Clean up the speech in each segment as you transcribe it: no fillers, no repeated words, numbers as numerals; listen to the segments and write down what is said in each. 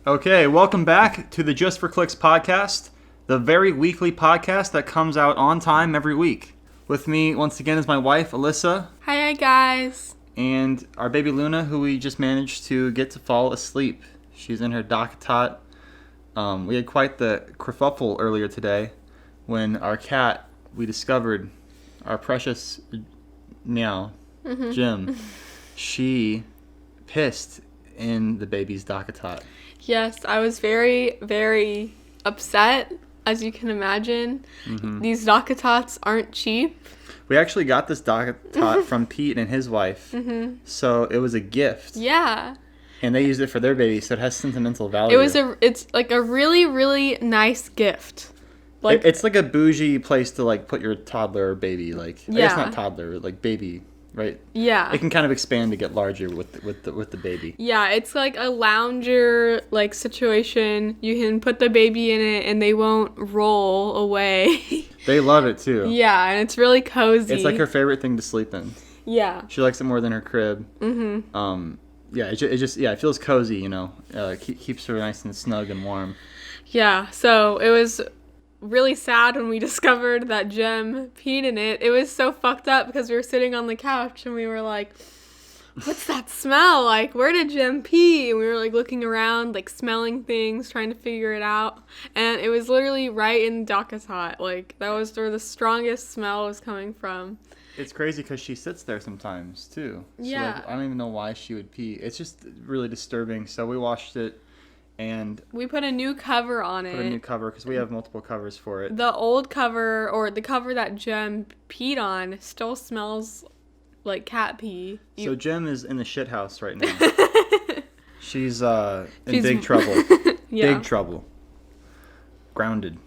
Okay, welcome back to the Just for Clicks podcast, the very weekly podcast that comes out on time every week. With me, once again, is my wife, Alyssa. Hi, guys. And our baby Luna, who we just managed to get to fall asleep. She's in her dock tot. We had quite the kerfuffle earlier today when our cat, we discovered our precious meow, Jim, she pissed in the baby's dock tot. Yes, I was very, very upset, as you can imagine. These Docatots aren't cheap. We actually got this dock tot from Pete and his wife, so it was a gift. Yeah. And they used it for their baby, so it has sentimental value. It's like a really, really nice gift. Like it's like a bougie place to like put your toddler or baby, like I guess not toddler, like baby, right? Yeah. It can kind of expand to get larger with the baby. Yeah, it's like a lounger like situation. You can put the baby in it and they won't roll away. They love it too. Yeah, and it's really cozy. It's like her favorite thing to sleep in. Yeah. She likes it more than her crib. Yeah, it just it feels cozy, you know. Keeps her nice and snug and warm. Yeah, so it was really sad when we discovered that Jem peed in it. It was so fucked up because we were sitting on the couch and we were like, what's that smell? Like, where did Jem pee? And we were like looking around, like smelling things, trying to figure it out. And it was literally right in Docatot. Like, that was where the strongest smell was coming from. It's crazy because she sits there sometimes too. So Yeah. like, I don't even know why she would pee. It's just really disturbing. So we washed it and we put a new cover on it. Put a new cover because we have multiple covers for it. The old cover, or the cover that Jem peed on, still smells like cat pee. So Jem is in the shit house right now. She's in big trouble. Yeah. Big trouble. Grounded.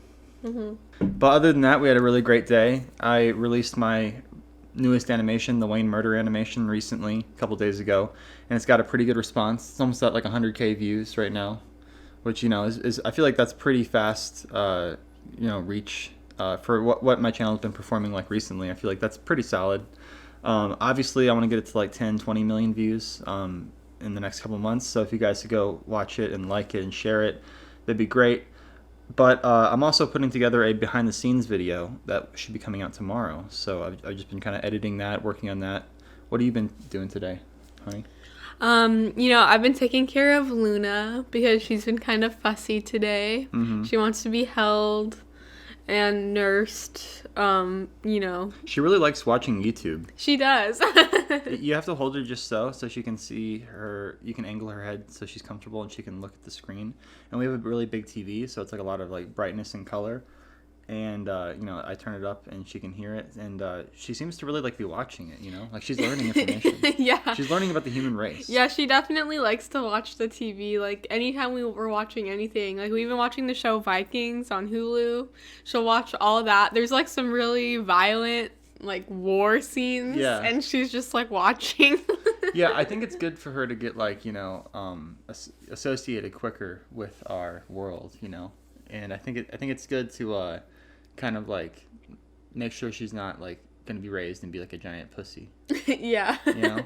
But other than that, we had a really great day. I released my newest animation, the Wayne Murder animation, recently, a couple days ago, and it's got a pretty good response. It's almost at like 100K views right now, which, you know, is I feel like that's pretty fast, reach for what my channel has been performing like recently. I feel like that's pretty solid. Obviously, I want to get it to like 10, 20 million views in the next couple months, so if you guys could go watch it and like it and share it, that'd be great. But I'm also putting together a behind-the-scenes video that should be coming out tomorrow. So I've just been kind of editing that, working on that. What have you been doing today, honey? I've been taking care of Luna because she's been kind of fussy today. She wants to be held and nursed, She really likes watching YouTube. She does. You have to hold her just so she can see her. You can angle her head so she's comfortable and she can look at the screen. And we have a really big TV, so it's like a lot of like brightness and color. And I turn it up and she can hear it, and she seems to really like be watching it. You know, like she's learning information. Yeah. She's learning about the human race. Yeah, she definitely likes to watch the TV. Like anytime we were watching anything, like we've been watching the show Vikings on Hulu. She'll watch all that. There's like some really violent like war scenes, and she's just like watching. Yeah, I think it's good for her to get like associated quicker with our world, you know, and I think it's good to kind of like make sure she's not like gonna be raised and be like a giant pussy. Yeah. You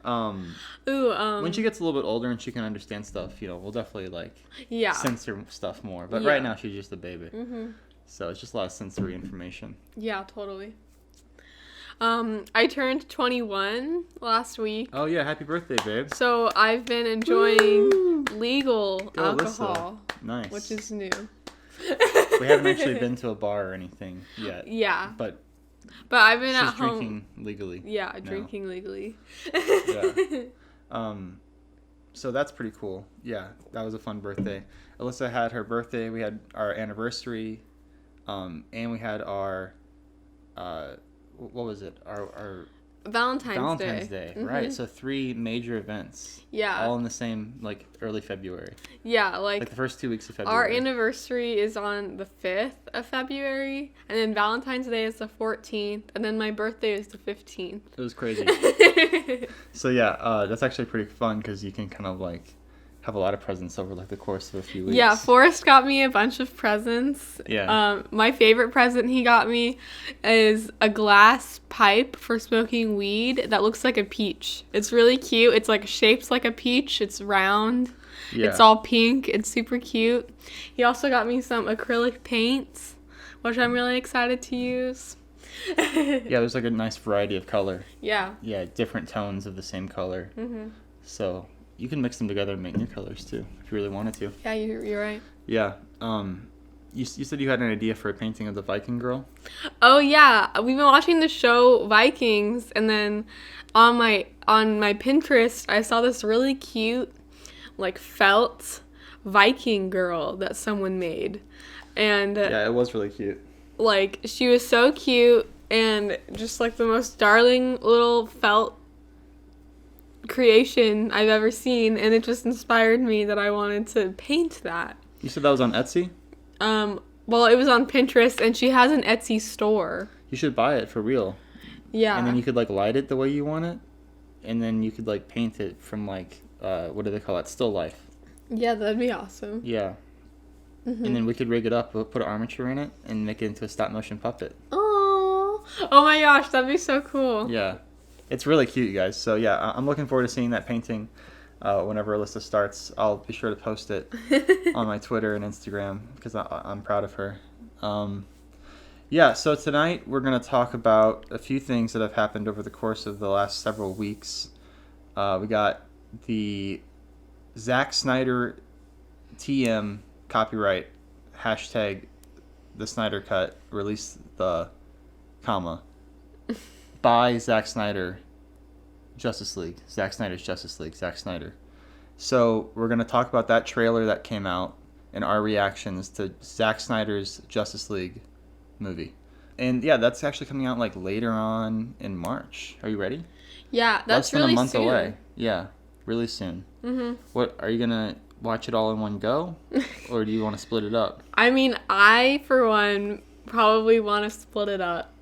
know. When she gets a little bit older and she can understand stuff, you know, we'll definitely like censor stuff more. But right now she's just a baby, so it's just a lot of sensory information. Yeah, totally. I turned 21 last week. Oh yeah, happy birthday, babe. So I've been enjoying legal alcohol. Alyssa. Nice. Which is new. We haven't actually been to a bar or anything yet. Yeah. But I've been at home. She's drinking legally. Yeah, drinking legally. Yeah. So that's pretty cool. Yeah, that was a fun birthday. Alyssa had her birthday. We had our anniversary, and we had our what was it? Our Valentine's Day, right? So 3 major events. Yeah. All in the same, like, early February. Yeah, like the first 2 weeks of February. Our anniversary is on the 5th of February, and then Valentine's Day is the 14th, and then my birthday is the 15th. It was crazy. So, yeah, that's actually pretty fun because you can kind of, like, have a lot of presents over like the course of a few weeks. Yeah, Forrest got me a bunch of presents. Yeah. My favorite present he got me is a glass pipe for smoking weed that looks like a peach. It's really cute. It's like shaped like a peach. It's round. Yeah. It's all pink. It's super cute. He also got me some acrylic paints, which I'm really excited to use. Yeah, there's like a nice variety of color. Yeah. Yeah, different tones of the same color. Mm-hmm. So you can mix them together and make new colors too, if you really wanted to. Yeah, you're right. Yeah. You said you had an idea for a painting of the Viking girl? Oh yeah, we've been watching the show Vikings, and then on my Pinterest, I saw this really cute, like, felt Viking girl that someone made, and Yeah, it was really cute. like, she was so cute and just like the most darling little felt creation I've ever seen, and it just inspired me that I wanted to paint that. You said that was on Etsy? Well, it was on Pinterest, and she has an Etsy store. You should buy it for real. Yeah. And then you could like light it the way you want it, and then you could like paint it from like what do they call it? Still life. Yeah, that'd be awesome. Yeah. Mm-hmm. And then we could rig it up, put armature in it, and make it into a stop motion puppet. Oh my gosh, that'd be so cool. Yeah. It's really cute, you guys. So yeah, I'm looking forward to seeing that painting. Whenever Alyssa starts, I'll be sure to post it on my Twitter and Instagram because I'm proud of her. Yeah, so tonight we're going to talk about a few things that have happened over the course of the last several weeks. We got the Zach Snyder TM copyright hashtag the Snyder Cut release the comma by Zach Snyder Justice League. Zack Snyder's Justice League. Zack Snyder. So we're going to talk about that trailer that came out and our reactions to Zack Snyder's Justice League movie. And yeah, that's actually coming out like later on in March. Are you ready? Yeah, that's less than really a month soon. away. Yeah, really soon. Mm-hmm. What are you gonna watch it all in one go, or do you want to split it up? I mean, I for one probably want to split it up.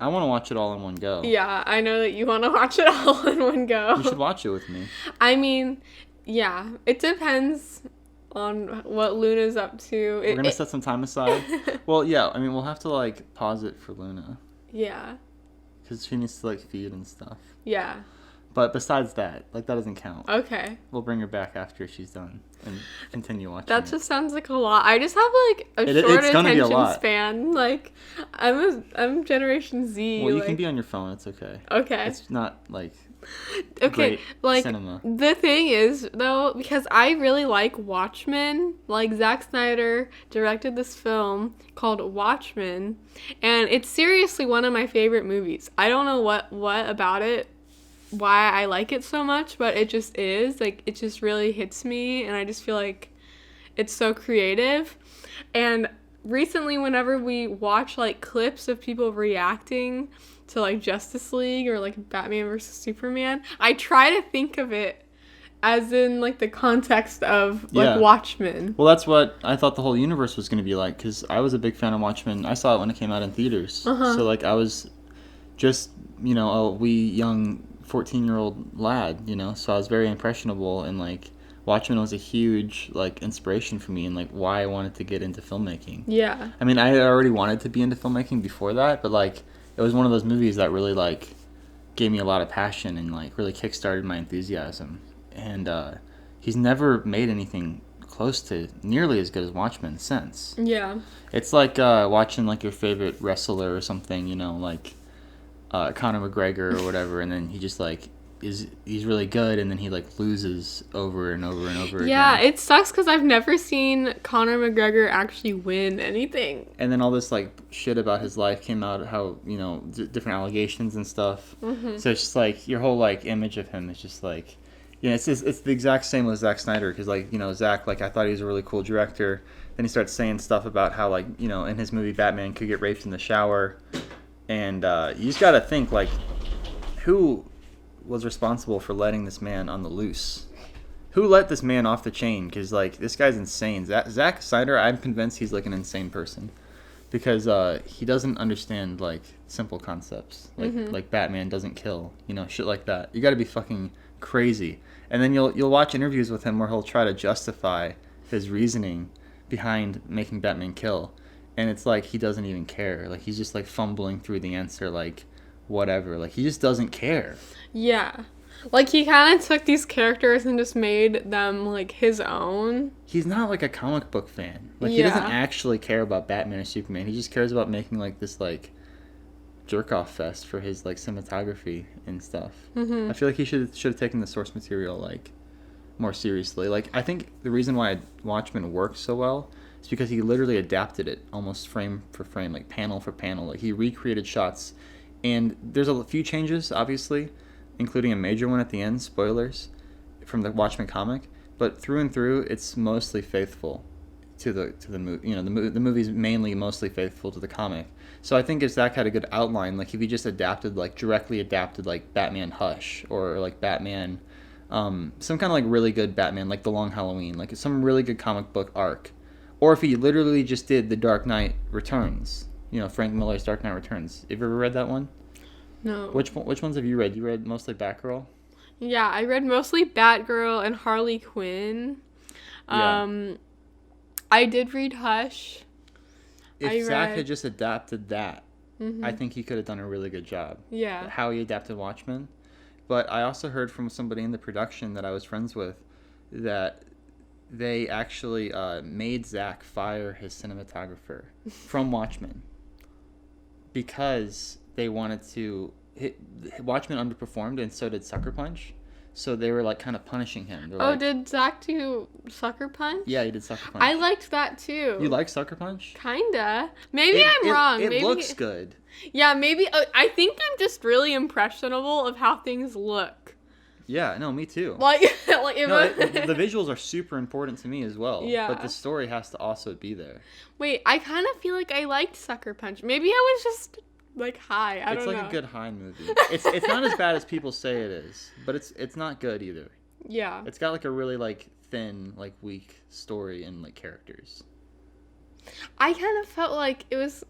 I want to watch it all in one go. Yeah, I know that you want to watch it all in one go. You should watch it with me. I mean, yeah, it depends on what Luna's up to. We're gonna set some time aside. Well, yeah, I mean, we'll have to like pause it for Luna Yeah. because she needs to like feed and stuff. Yeah. But besides that, like that doesn't count. Okay. We'll bring her back after she's done and continue watching. That it. just sounds like a lot. I just have like a short it's gonna be a attention lot. span. Like I'm Generation Z. Well, you like, can be on your phone. It's okay. Okay. It's not like Okay, great like cinema. the thing is though, because I really like Watchmen, like Zack Snyder directed this film called Watchmen, and it's seriously one of my favorite movies. I don't know what about it, why I like it so much, but it just is. Like, it just really hits me, and I just feel like it's so creative. And recently, whenever we watch like clips of people reacting to like Justice League or like Batman versus Superman, I try to think of it as in like the context of like Yeah. Watchmen. Well, that's what I thought the whole universe was going to be like, because I was a big fan of Watchmen. I saw it when it came out in theaters. Uh-huh. So, like, I was just, a wee young 14-year-old lad, so I was very impressionable, and, like, Watchmen was a huge, like, inspiration for me and, like, why I wanted to get into filmmaking. Yeah. I mean, I had already wanted to be into filmmaking before that, but, like, it was one of those movies that really, like, gave me a lot of passion and, like, really kickstarted my enthusiasm. And he's never made anything close to nearly as good as Watchmen since. Yeah. It's like watching like your favorite wrestler or something, like Conor McGregor or whatever, and then he just like he's really good, and then he like loses over and over and over Yeah, again. it sucks because I've never seen Conor McGregor actually win anything. And then all this like shit about his life came out, how different allegations and stuff. Mm-hmm. So it's just like your whole like image of him is just like. Yeah, it's the exact same with Zack Snyder, because, like, Zack, like, I thought he was a really cool director. Then he starts saying stuff about how, like, in his movie Batman could get raped in the shower. And you just got to think, like, who was responsible for letting this man on the loose? Who let this man off the chain? Because, like, this guy's insane. Zack Snyder, I'm convinced he's, like, an insane person. Because he doesn't understand, like, simple concepts. Like Batman doesn't kill, shit like that. You got to be fucking crazy. And then you'll watch interviews with him where he'll try to justify his reasoning behind making Batman kill, and it's like he doesn't even care. Like, he's just like fumbling through the answer, like whatever. Like, he just doesn't care. Yeah. Like, he kind of took these characters and just made them, like, his own. He's not, like, a comic book fan. Like, he doesn't actually care about Batman or Superman. He just cares about making, like, this, like, jerk-off fest for his, like, cinematography and stuff. I feel like he should have taken the source material, like, more seriously. Like, I think the reason why Watchmen worked so well is because he literally adapted it almost frame for frame, like, panel for panel. Like, he recreated shots. And there's a few changes, obviously, including a major one at the end, spoilers, from the Watchmen comic. But through and through, it's mostly faithful to the movie. You know, the movie's mainly mostly faithful to the comic. So I think if Zach had a good outline, like if he just directly adapted like Batman Hush or like Batman, some kind of like really good Batman, like The Long Halloween, like some really good comic book arc. Or if he literally just did The Dark Knight Returns, you know, Frank Miller's Dark Knight Returns. Have you ever read that one? No. Which ones have you read? You read mostly Batgirl? Yeah, I read mostly Batgirl and Harley Quinn. Yeah. I did read Hush. If Zach had just adapted that, I think he could have done a really good job. Yeah. How he adapted Watchmen. But I also heard from somebody in the production that I was friends with that they actually made Zach fire his cinematographer from Watchmen because they wanted to Watchmen underperformed and so did Sucker Punch, so they were like kind of punishing him. Did Zach do Sucker Punch? Yeah, he did Sucker Punch. I liked that too. You like Sucker Punch? Kinda. Maybe I'm wrong. It maybe looks good. Yeah, maybe. I think I'm just really impressionable of how things look. Yeah, no, me too. Like if the visuals are super important to me as well. Yeah. But the story has to also be there. Wait, I kind of feel like I liked Sucker Punch. Maybe I was just like high. I don't know. It's like a good high movie. It's not as bad as people say it is, but it's not good either. Yeah. It's got like a really like thin, like weak story and like characters. I kind of felt like it was,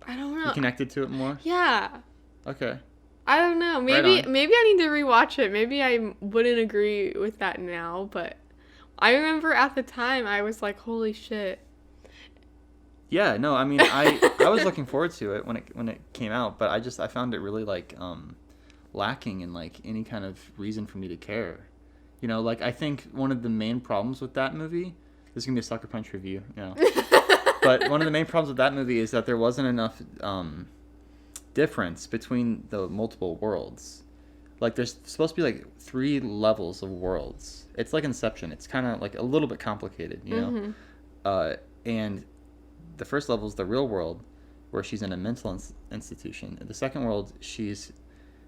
I don't know. You connected to it more? Yeah. Okay. I don't know. Maybe I need to rewatch it. Maybe I wouldn't agree with that now, but I remember at the time I was like, holy shit. Yeah, no, I mean, I was looking forward to it when it came out, but I found it really like lacking in like any kind of reason for me to care. You know, like I think one of the main problems with that movie, this is gonna be a Sucker Punch review, you know, but one of the main problems with that movie is that there wasn't enough difference between the multiple worlds. Like there's supposed to be like 3 levels of worlds. It's like Inception. It's kind of like a little bit complicated, you know, and the first level is the real world, where she's in a mental institution. In the second world, she's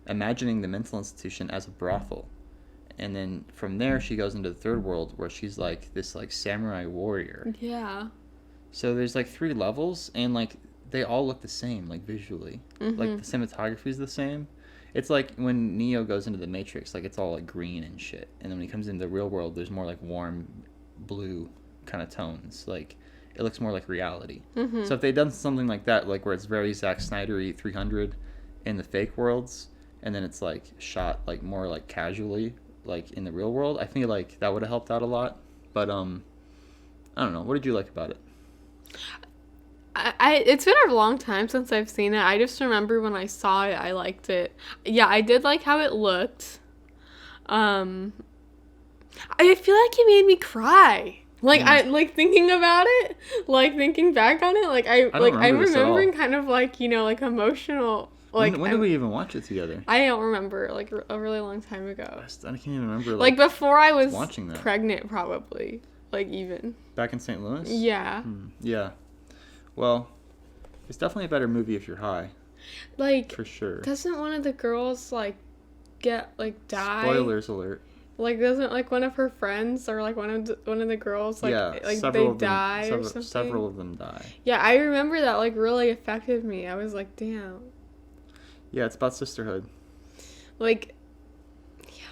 imagining the mental institution as a brothel. And then from there, she goes into the third world, where she's like this like samurai warrior. Yeah. So there's like 3 levels, and like they all look the same, like visually. Like the cinematography is the same. It's like when Neo goes into the Matrix, like it's all like green and shit. And then when he comes into the real world, there's more like warm blue kind of tones. Like it looks more like reality. So if they'd done something like that, like where it's very Zack Snyder-y 300 in the fake worlds, and then it's like shot like more like casually, like in the real world, I think like that would have helped out a lot. But I don't know. What did you like about it? It's been a long time since I've seen it. I just remember when I saw it, I liked it. Yeah, I did like how it looked. I feel like it made me cry. Like I like thinking about it, like thinking back on it, like I'm remembering kind of like, you know, like emotional. Like when did we even watch it together? I don't remember, like a really long time ago. I can't even remember. Like before I was watching that. Pregnant, probably. Like even back in St. Louis. Yeah. Yeah. Well, it's definitely a better movie if you're high. Like for sure. Doesn't one of the girls like get like die? Spoilers alert. Like doesn't like one of her friends or like one of the girls like they die or something? Several of them die. Yeah, I remember that like really affected me. I was like, damn. Yeah, it's about sisterhood. Like, yeah.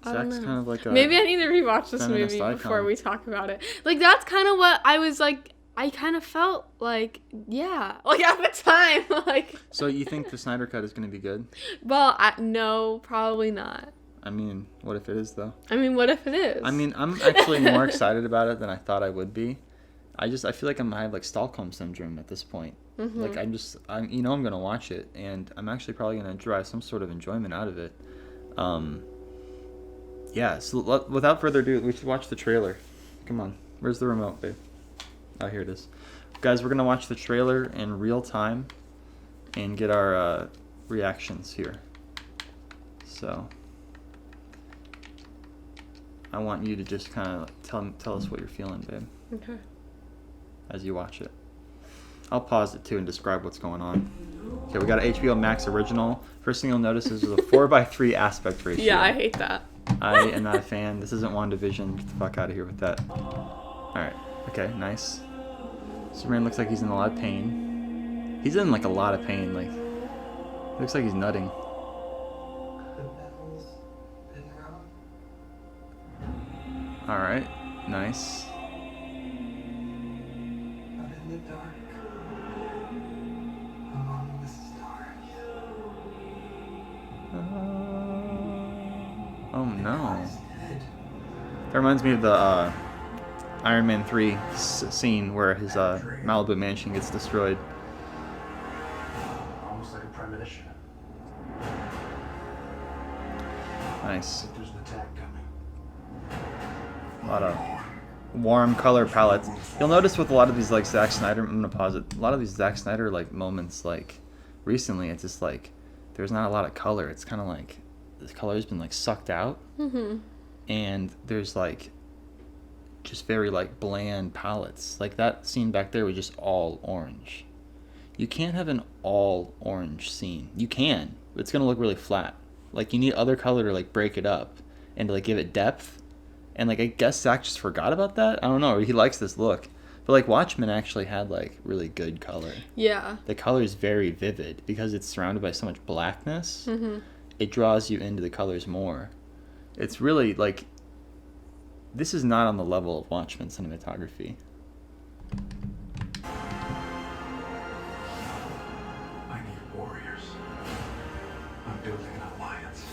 I don't know. Zach's kind of like a maybe I need to rewatch this movie before we talk about it. Like that's kind of what I was like. I kind of felt like, yeah, like at the time, like. So you think the Snyder Cut is going to be good? Well, no, probably not. I mean, what if it is, though? I mean, what if it is? I mean, I'm actually more excited about it than I thought I would be. I feel like I have like Stockholm syndrome at this point. Like I'm going to watch it, and I'm actually probably going to derive some sort of enjoyment out of it. Yeah, so without further ado, we should watch the trailer. Come on. Where's the remote, babe? Oh, here it is. Guys, we're going to watch the trailer in real time and get our reactions here. So, I want you to just kind of tell us what you're feeling, babe. Okay. As you watch it. I'll pause it too and describe what's going on. Okay, we got an HBO Max original. First thing you'll notice is a 4:3 aspect ratio. Yeah, I hate that. I am not a fan. This isn't WandaVision. Get the fuck out of here with that. Alright. Okay, nice. Superman looks like he's in a lot of pain. He's in like a lot of pain. Like, looks like he's nutting. Alright, nice. Oh no. That reminds me of the Iron Man 3 scene where his Malibu mansion gets destroyed. Almost like a premonition. Nice. There's an attack coming. A lot of warm color palettes. You'll notice with a lot of these like Zack Snyder, I'm gonna pause it. A lot of these Zack Snyder like moments, like recently, it's just like there's not a lot of color. It's kind of like the color's been like sucked out, and there's like just very like bland palettes. Like that scene back there was just all orange. You can't have an all orange scene. You can, but it's gonna look really flat. Like you need other color to like break it up and to like give it depth. And like I guess Zach just forgot about that. I don't know. He likes this look, but like Watchmen actually had like really good color. Yeah. The color is very vivid because it's surrounded by so much blackness. It draws you into the colors more. It's really like, this is not on the level of Watchmen cinematography. I need warriors. I'm building an alliance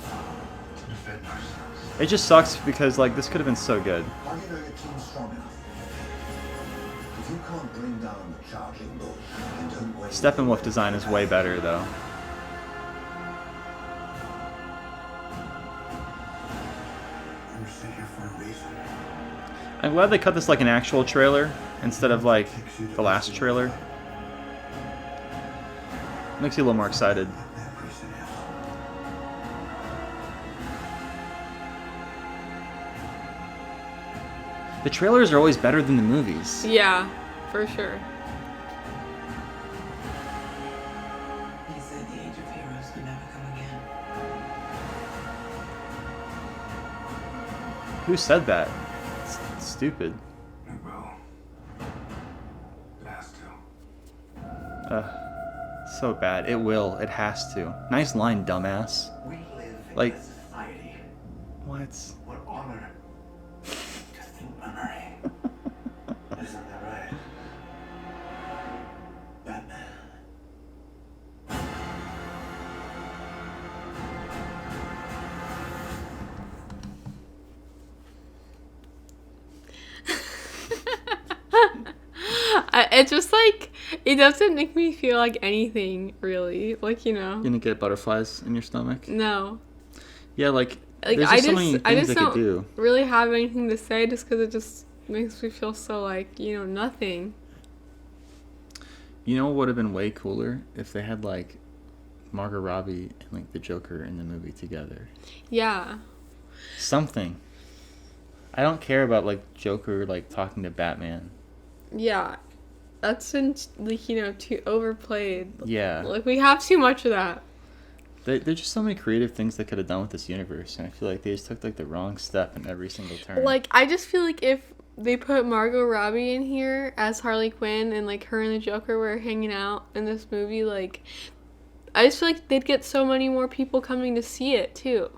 to defend ourselves. It just sucks because like this could have been so good. How do you know your team's strong enough? If you can't bring down the charging bull, then don't waste. Steppenwolf design is way better though. We're sent here for a reason. I'm glad they cut this like an actual trailer instead of like the last trailer. Makes you a little more excited. That reason is The trailers are always better than the movies. Yeah, for sure. He said the age of heroes could never come again. Who said that? It's stupid. it will. It has to. So bad. It will. It has to. Nice line, dumbass. We live Like- in a society. What? What honor to think memory. Isn't that right? Batman. It's just like, it doesn't make me feel like anything, really. Like, you know. You gonna get butterflies in your stomach? No. Yeah, like Like, there's I just so just, many I things just they could don't do. really have anything to say just because it just makes me feel so like, you know, nothing. You know what would have been way cooler if they had like Margot Robbie and like the Joker in the movie together. Yeah. Something. I don't care about like Joker like talking to Batman. Yeah. That's been, like, you know, too overplayed. Yeah. Like, we have too much of that. There's just so many creative things they could have done with this universe, and I feel like they just took like the wrong step in every single turn. Like, I just feel like if they put Margot Robbie in here as Harley Quinn and, like, her and the Joker were hanging out in this movie, like, I just feel like they'd get so many more people coming to see it, too.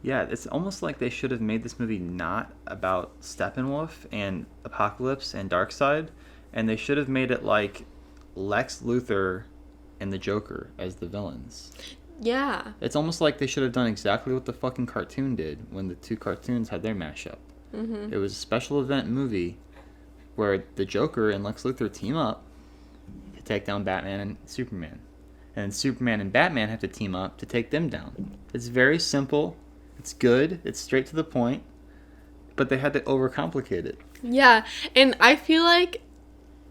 Yeah, it's almost like they should have made this movie not about Steppenwolf and Apocalypse and Darkseid, and they should have made it like Lex Luthor and the Joker as the villains. Yeah. It's almost like they should have done exactly what the fucking cartoon did when the two cartoons had their mashup. Mm-hmm. It was a special event movie where the Joker and Lex Luthor team up to take down Batman and Superman. And then Superman and Batman have to team up to take them down. It's very simple, It's good. It's straight to the point. But they had to overcomplicate it. Yeah, and I feel like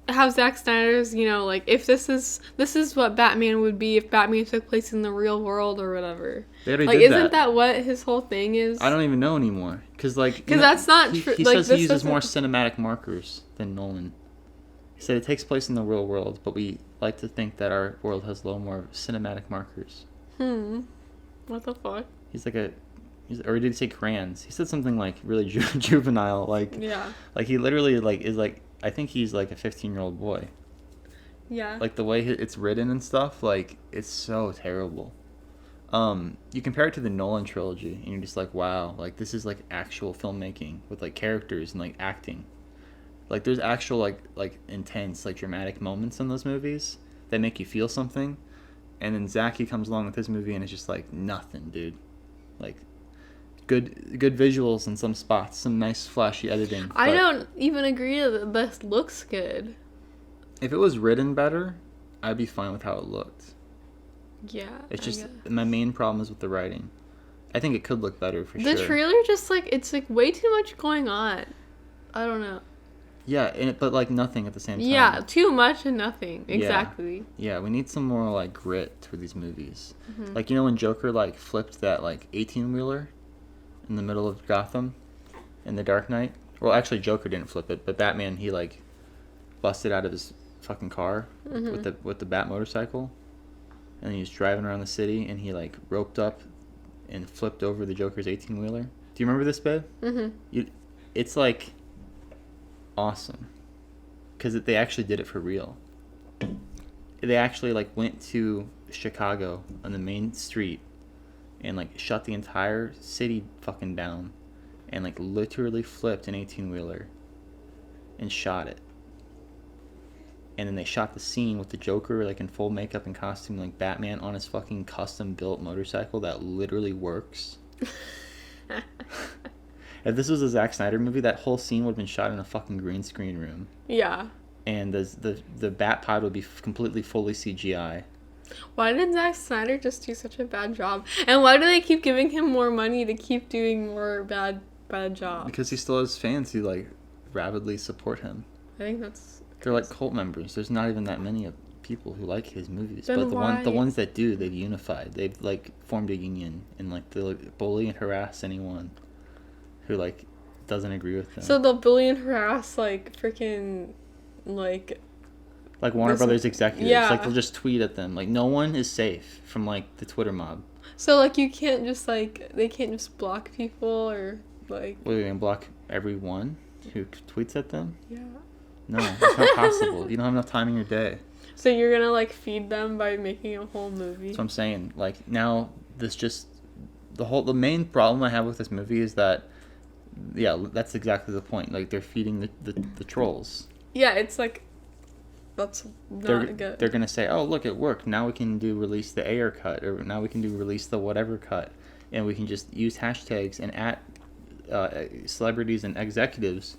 how Zack Snyder's, you know, like, if this is what Batman would be if Batman took place in the real world or whatever. They already Like, did isn't that what his whole thing is? I don't even know anymore. Because that's not true. He like, says he uses more cinematic markers than Nolan. He said it takes place in the real world, but we like to think that our world has a little more cinematic markers. What the fuck? Or did he say crayons? He said something like really juvenile, like Yeah. Like he literally like is like I think he's like a 15-year-old boy. Yeah. Like the way it's written and stuff, like it's so terrible. You compare it to the Nolan trilogy, and you're just like, wow, like this is like actual filmmaking with like characters and like acting. Like there's actual like intense like dramatic moments in those movies that make you feel something, and then Zach, he comes along with his movie and it's just like nothing, dude. Like good visuals in some spots, some nice flashy editing. I don't even agree that this looks good. If it was written better, I'd be fine with how it looked. Yeah. It's just my main problem is with the writing. I think it could look better for sure. The trailer just like it's like way too much going on. I don't know. Yeah, but like nothing at the same time. Yeah, too much and nothing. Exactly. Yeah, we need some more like grit for these movies. Like, you know when Joker like flipped that like 18-wheeler in the middle of Gotham in The Dark Knight? Well, actually Joker didn't flip it, but Batman, he like busted out of his fucking car with the Bat motorcycle, and he was driving around the city, and he like roped up and flipped over the Joker's 18-wheeler. Do you remember this, babe? It's like awesome because they actually did it for real. They actually like went to Chicago on the main street and like shut the entire city fucking down and like literally flipped an 18-wheeler and shot it. And then they shot the scene with the Joker like in full makeup and costume like Batman on his fucking custom built motorcycle that literally works. If this was a Zack Snyder movie, that whole scene would have been shot in a fucking green screen room. Yeah. And the Bat Pod would be completely fully CGI. Why did Zack Snyder just do such a bad job? And why do they keep giving him more money to keep doing more bad jobs? Because he still has fans who like rabidly support him. I think that's... They're like cult members. There's not even that many people who like his movies. Then But the ones that do, they've unified. They've like formed a union and like they'll bully and harass anyone who like doesn't agree with them. So they'll bully and harass like freaking like Warner Brothers executives. Yeah. Like they'll just tweet at them. Like no one is safe from like the Twitter mob. So like you can't just like they can't just block people or like What, are they gonna block everyone who tweets at them? Yeah. No, it's not possible. You don't have enough time in your day. So you're gonna like feed them by making a whole movie. That's what I'm saying. Like now this just the main problem I have with this movie is that that's exactly the point. Like they're feeding the trolls. Yeah, it's like that's not good. They're gonna say, oh look, it worked. Now we can release the AITA cut, or now we can release the whatever cut, and we can just use hashtags and at celebrities and executives,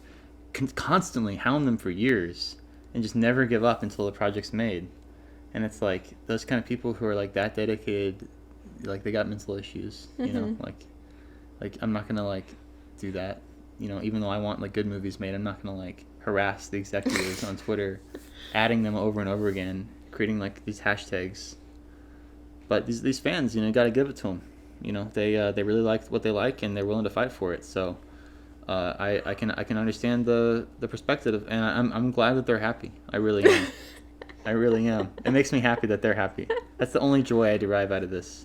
constantly hound them for years, and just never give up until the project's made. And it's like those kind of people who are like that dedicated, like they got mental issues, you know, like I'm not gonna like do that, you know, even though I want like good movies made. I'm not gonna like harass the executives on Twitter, adding them over and over again, creating like these hashtags. But these fans, you know, you gotta give it to them. You know, they really like what they like and they're willing to fight for it. So I can understand the perspective, and I'm glad that they're happy. I really am. I really am. It makes me happy that they're happy. That's the only joy I derive out of this.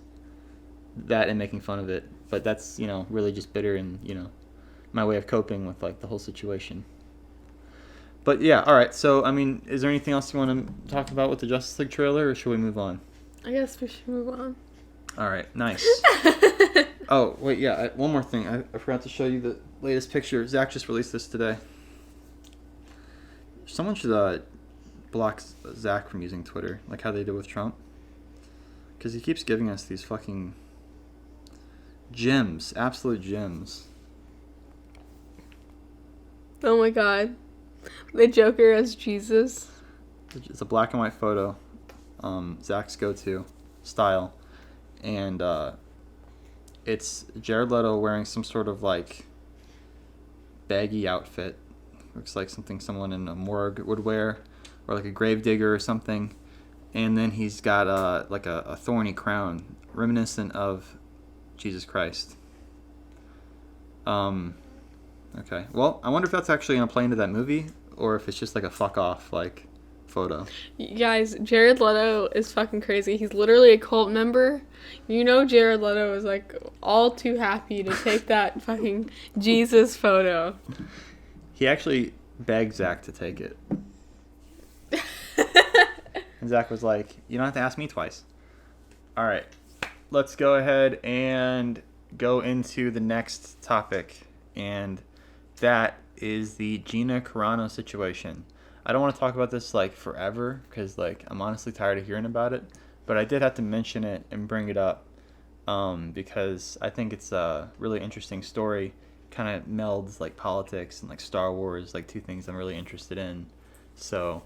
That and making fun of it. But that's, you know, really just bitter and, you know, my way of coping with like the whole situation. But yeah, all right. So I mean, is there anything else you want to talk about with the Justice League trailer, or should we move on? I guess we should move on. All right, nice. Oh wait, yeah. One more thing. I forgot to show you the latest picture. Zach just released this today. Someone should block Zach from using Twitter, like how they did with Trump, because he keeps giving us these fucking gems, absolute gems. Oh my god. The Joker as Jesus. It's a black and white photo, Zach's go-to style, and It's Jared Leto wearing some sort of like baggy outfit. Looks like something someone in a morgue would wear, or like a gravedigger or something. And then he's got like a thorny crown, reminiscent of Jesus Christ. Okay. Well, I wonder if that's actually gonna play into that movie, or if it's just like a fuck off like photo. You guys, Jared Leto is fucking crazy. He's literally a cult member. You know, Jared Leto is like all too happy to take that fucking Jesus photo. He actually begged Zach to take it. And Zach was like, "You don't have to ask me twice." All right. Let's go ahead and go into the next topic, and that is the Gina Carano situation. I don't want to talk about this like forever because like I'm honestly tired of hearing about it, but I did have to mention it and bring it up because I think it's a really interesting story. Kind of melds like politics and like Star Wars, like two things I'm really interested in. So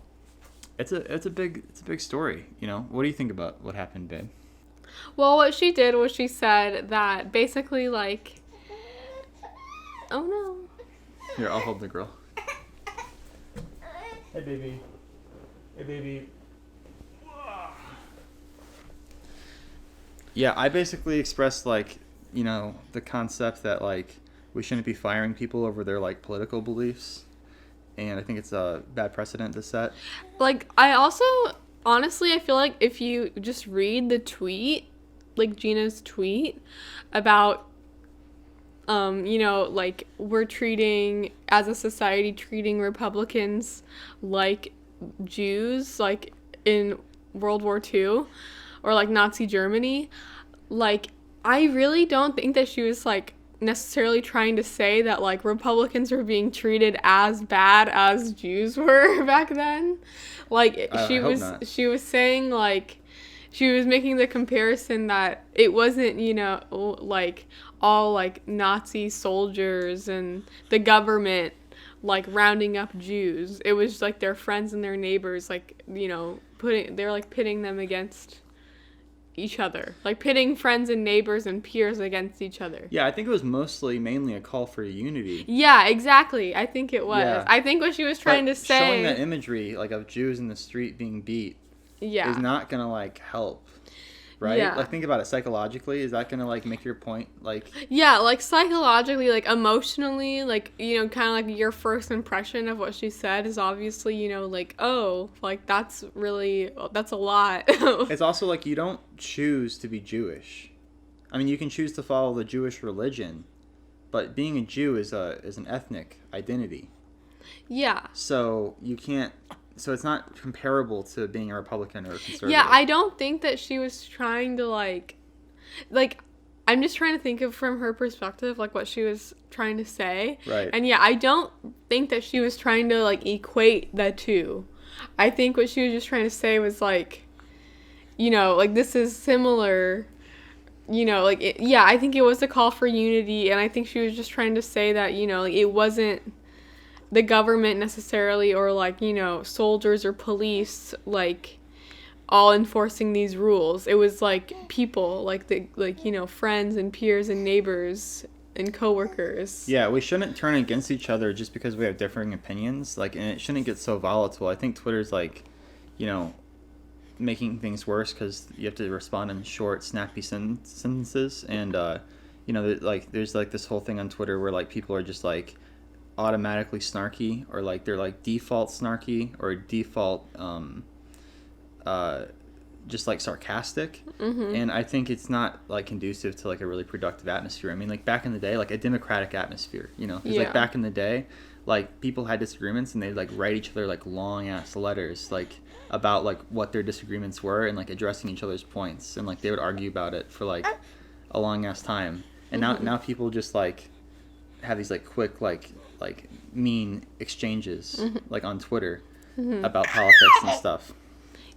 it's a big story, you know. What do you think about what happened, babe? Well, what she did was she said that basically like, oh no. Here, I'll hold the girl. Hey, baby. Hey, baby. Yeah, I basically expressed, like, you know, the concept that, like, we shouldn't be firing people over their, like, political beliefs. And I think it's a bad precedent to set. Like, I also, honestly, I feel like if you just read the tweet, like Gina's tweet about, you know, like we're treating, as a society, treating Republicans like Jews, like in World War II or like Nazi Germany. Like, I really don't think that she was like necessarily trying to say that like Republicans were being treated as bad as Jews were back then. Like she was saying like she was making the comparison that it wasn't, you know, like all like Nazi soldiers and the government like rounding up Jews. It was like their friends and their neighbors, like, you know, they're like pitting them against each other, like pitting friends and neighbors and peers against each other. Yeah, I think it was mainly a call for unity. Yeah, exactly. I think it was. Yeah. I think what she was trying to say, showing that imagery like of Jews in the street being beat, is not gonna like help. Right? Yeah. Like, think about it psychologically. Is that going to, like, make your point, like... Yeah, like, psychologically, like, emotionally, like, you know, kind of, like, your first impression of what she said is obviously, you know, like, oh, like, that's a lot. It's also, like, you don't choose to be Jewish. I mean, you can choose to follow the Jewish religion, but being a Jew is an ethnic identity. Yeah. So, you can't... So it's not comparable to being a Republican or a conservative. Yeah, I don't think that she was trying to, like, I'm just trying to think of from her perspective, like, what she was trying to say. Right. And, yeah, I don't think that she was trying to, like, equate the two. I think what she was just trying to say was, like, you know, like, this is similar, you know, like, I think it was a call for unity, and I think she was just trying to say that, you know, like, it wasn't the government necessarily, or like, you know, soldiers or police, like, all enforcing these rules. It was like people, like you know, friends and peers and neighbors and coworkers. Yeah, we shouldn't turn against each other just because we have differing opinions. Like, and it shouldn't get so volatile. I think Twitter's like, you know, making things worse because you have to respond in short, snappy sentences. And you know, like, there's like this whole thing on Twitter where like people are just like automatically snarky, or like they're like default snarky, or default just like sarcastic. Mm-hmm. And I think it's not like conducive to like a really productive atmosphere. I mean, like back in the day, like a democratic atmosphere, you know, because like back in the day, like people had disagreements and they'd like write each other like long ass letters like about like what their disagreements were and like addressing each other's points, and like they would argue about it for like a long ass time. And now people just like have these like quick like mean exchanges like on Twitter about politics and stuff.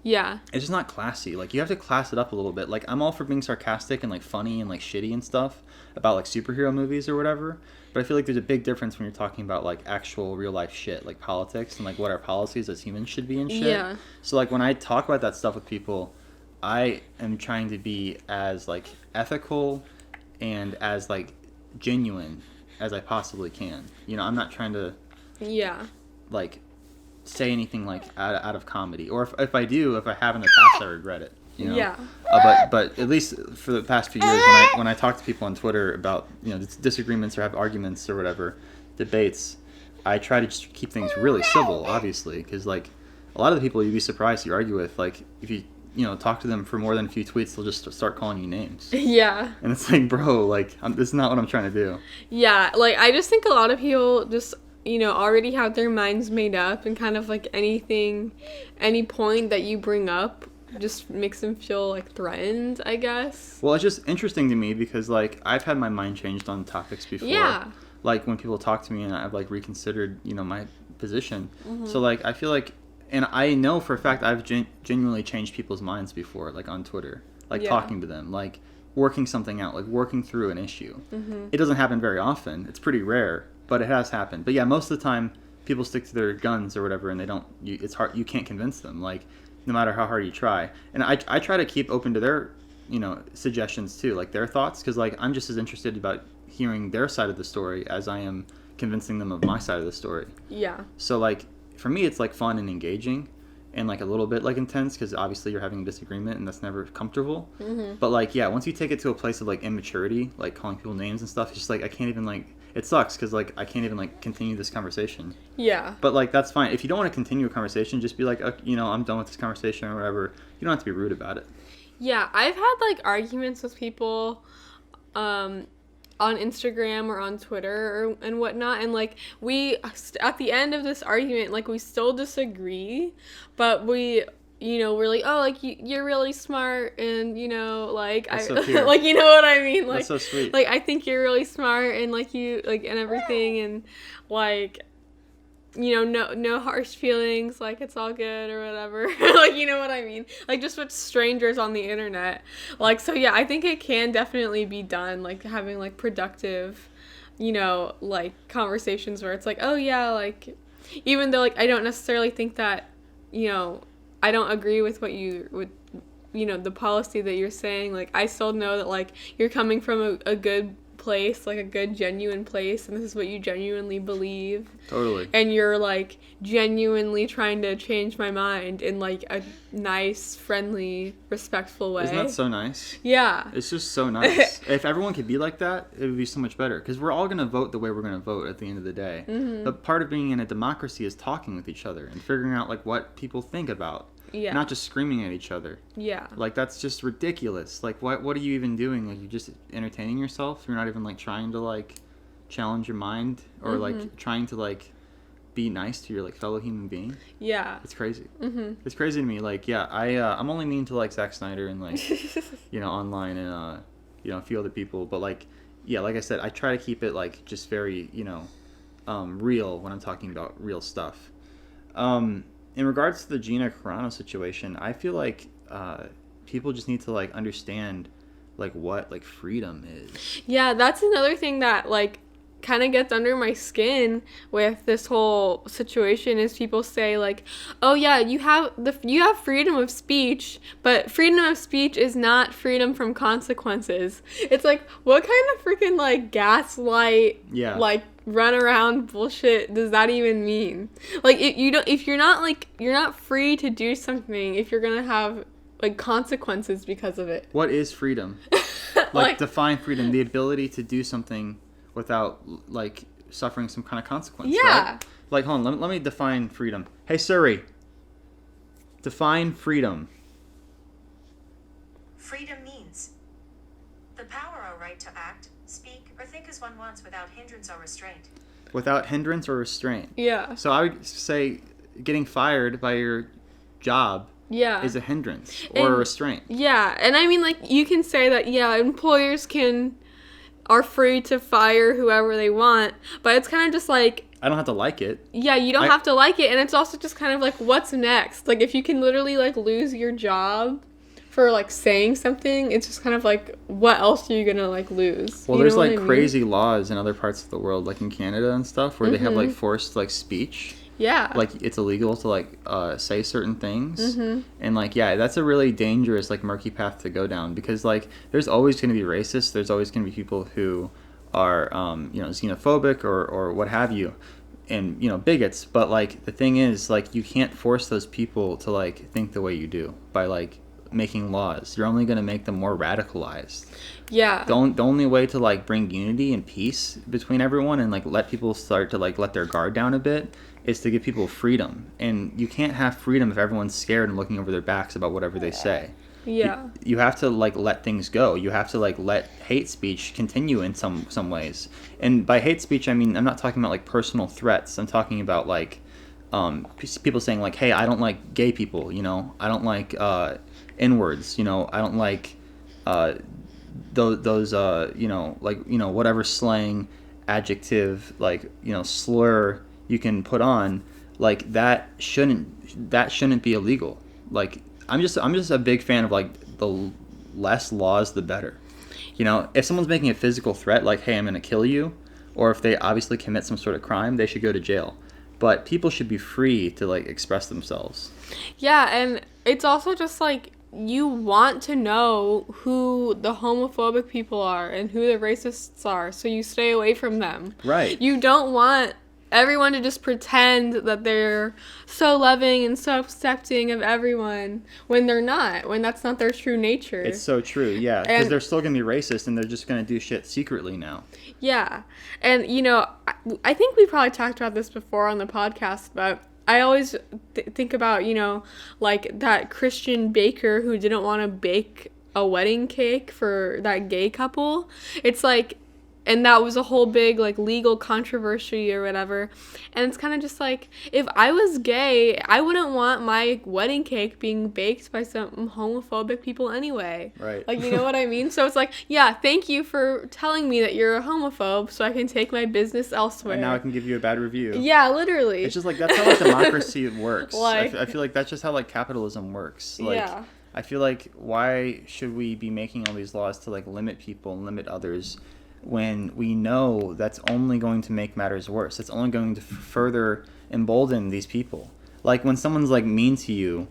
Yeah. It's just not classy. Like, you have to class it up a little bit. Like, I'm all for being sarcastic and like funny and like shitty and stuff about like superhero movies or whatever, but I feel like there's a big difference when you're talking about like actual real life shit, like politics and like what our policies as humans should be and shit. Yeah. So like when I talk about that stuff with people, I am trying to be as like ethical and as like genuine as I possibly can. You know, I'm not trying to like say anything like out of comedy, or if I do, if I have in the past, I regret it. You know? Yeah. But at least for the past few years, when I talk to people on Twitter about, you know, disagreements or have arguments or whatever, debates, I try to just keep things really civil, obviously, because like a lot of the people you'd be surprised you argue with, like if you talk to them for more than a few tweets, they'll just start calling you names. Yeah. And it's like, bro, like this is not what I'm trying to do. Yeah, like I just think a lot of people just, you know, already have their minds made up, and kind of like any point that you bring up just makes them feel like threatened, I guess. Well, it's just interesting to me because like I've had my mind changed on topics before. Yeah. Like when people talk to me and I've like reconsidered, you know, my position. So like I feel like, and I know for a fact I've genuinely changed people's minds before, like on Twitter, like talking to them, like working something out, like working through an issue. It doesn't happen very often. It's pretty rare, but it has happened. But yeah, most of the time people stick to their guns or whatever, and they don't. It's hard. You can't convince them. Like no matter how hard you try. And I try to keep open to their, you know, suggestions too, like their thoughts, because like I'm just as interested about hearing their side of the story as I am convincing them of my side of the story. Yeah. So like for me, it's like fun and engaging, and like a little bit like intense, because obviously you're having a disagreement and that's never comfortable. But like yeah, once you take it to a place of like immaturity, like calling people names and stuff, it's just like I can't even like. It sucks because like I can't even like continue this conversation. Yeah. But like that's fine. If you don't want to continue a conversation, just be like, you know, I'm done with this conversation or whatever. You don't have to be rude about it. Yeah, I've had like arguments with people on Instagram or on Twitter and whatnot, and like we at the end of this argument, like we still disagree, but we, you know, we're like, oh, like you're really smart, and you know, like that's so cute. like, you know what I mean, like that's so sweet. Like I think you're really smart, and like you like and everything, and like, you know, no harsh feelings, like it's all good or whatever. Like, you know what I mean, like just with strangers on the internet. Like, so yeah, I think it can definitely be done, like having like productive, you know, like conversations where it's like, oh yeah, like even though like I don't necessarily think that, you know, I don't agree with what you would, you know, the policy that you're saying, like I still know that like you're coming from a good place, like a good genuine place, and this is what you genuinely believe. Totally. And you're like genuinely trying to change my mind in like a nice, friendly, respectful way. Isn't that so nice? Yeah. It's just so nice. If everyone could be like that, it would be so much better, because we're all going to vote the way we're going to vote at the end of the day. But part of being in a democracy is talking with each other and figuring out like what people think about. Yeah. Not just screaming at each other. Yeah. Like that's just ridiculous. Like what are you even doing? Like you're just entertaining yourself. You're not even like trying to like challenge your mind or like trying to like be nice to your like fellow human being. Yeah. It's crazy. It's crazy to me. Like yeah, I'm only mean to like Zach Snyder and like you know, online and you know, a few other people, but like yeah, like I said, I try to keep it like just very, you know, real when I'm talking about real stuff. In regards to the Gina Carano situation, I feel like people just need to like understand like what like freedom is. Yeah, that's another thing that like kind of gets under my skin with this whole situation is people say like, oh yeah, you have freedom of speech, but freedom of speech is not freedom from consequences. It's like, what kind of freaking like gaslight like run around bullshit does that even mean? Like if you're not free to do something if you're gonna have like consequences because of it. What is freedom? like define freedom, the ability to do something without like suffering some kind of consequence. Yeah. Right? Like hold on, let me define freedom. Hey Siri, define freedom. Freedom means the power or right to act, speak, or think as one wants without hindrance or restraint. Without hindrance or restraint. Yeah. So I would say getting fired by your job is a hindrance or a restraint. Yeah. And I mean, like, you can say that, yeah, employers are free to fire whoever they want, but it's kind of just like, I don't have to like it. Yeah, you don't have to like it, and it's also just kind of like, what's next? Like, if you can literally, like, lose your job for, like, saying something, it's just kind of like, what else are you gonna, like, lose? Well, there's, like, crazy laws in other parts of the world, like in Canada and stuff, where they have, like, forced, like, speech. Yeah. Like, it's illegal to, like, say certain things. And, like, yeah, that's a really dangerous, like, murky path to go down. Because, like, there's always going to be racists. There's always going to be people who are, you know, xenophobic or what have you. And, you know, bigots. But, like, the thing is, like, you can't force those people to, like, think the way you do by, like, making laws. You're only going to make them more radicalized. Yeah. The only way to, like, bring unity and peace between everyone and, like, let people start to, like, let their guard down a bit is to give people freedom. And you can't have freedom if everyone's scared and looking over their backs about whatever they say. Yeah. You have to, like, let things go. You have to, like, let hate speech continue in some ways. And by hate speech, I mean, I'm not talking about, like, personal threats. I'm talking about, like, people saying, like, hey, I don't like gay people, you know? I don't like N-words, you know? I don't like those you know, like, you know, whatever slang, adjective, like, you know, slur you can put on, like, that shouldn't be illegal. Like, I'm just a big fan of, like, the less laws the better. You know, if someone's making a physical threat, like, hey, I'm gonna kill you, or if they obviously commit some sort of crime, they should go to jail. But people should be free to, like, express themselves. Yeah, and it's also just like, you want to know who the homophobic people are and who the racists are, so you stay away from them. Right. You don't want everyone to just pretend that they're so loving and so accepting of everyone when they're not, when that's not their true nature. It's so true, yeah, because they're still going to be racist and they're just going to do shit secretly now. Yeah, and, you know, I think we probably talked about this before on the podcast, but I always think about, you know, like that Christian baker who didn't want to bake a wedding cake for that gay couple. It's like, and that was a whole big, like, legal controversy or whatever. And it's kind of just like, if I was gay, I wouldn't want my wedding cake being baked by some homophobic people anyway. Right. Like, you know what I mean? So it's like, yeah, thank you for telling me that you're a homophobe so I can take my business elsewhere. And now I can give you a bad review. Yeah, literally. It's just like, that's how, like, democracy works. Like, I feel like that's just how, like, capitalism works. Like, yeah. I feel like, why should we be making all these laws to, like, limit people and limit others when we know that's only going to make matters worse? It's only going to further embolden these people. Like, when someone's, like, mean to you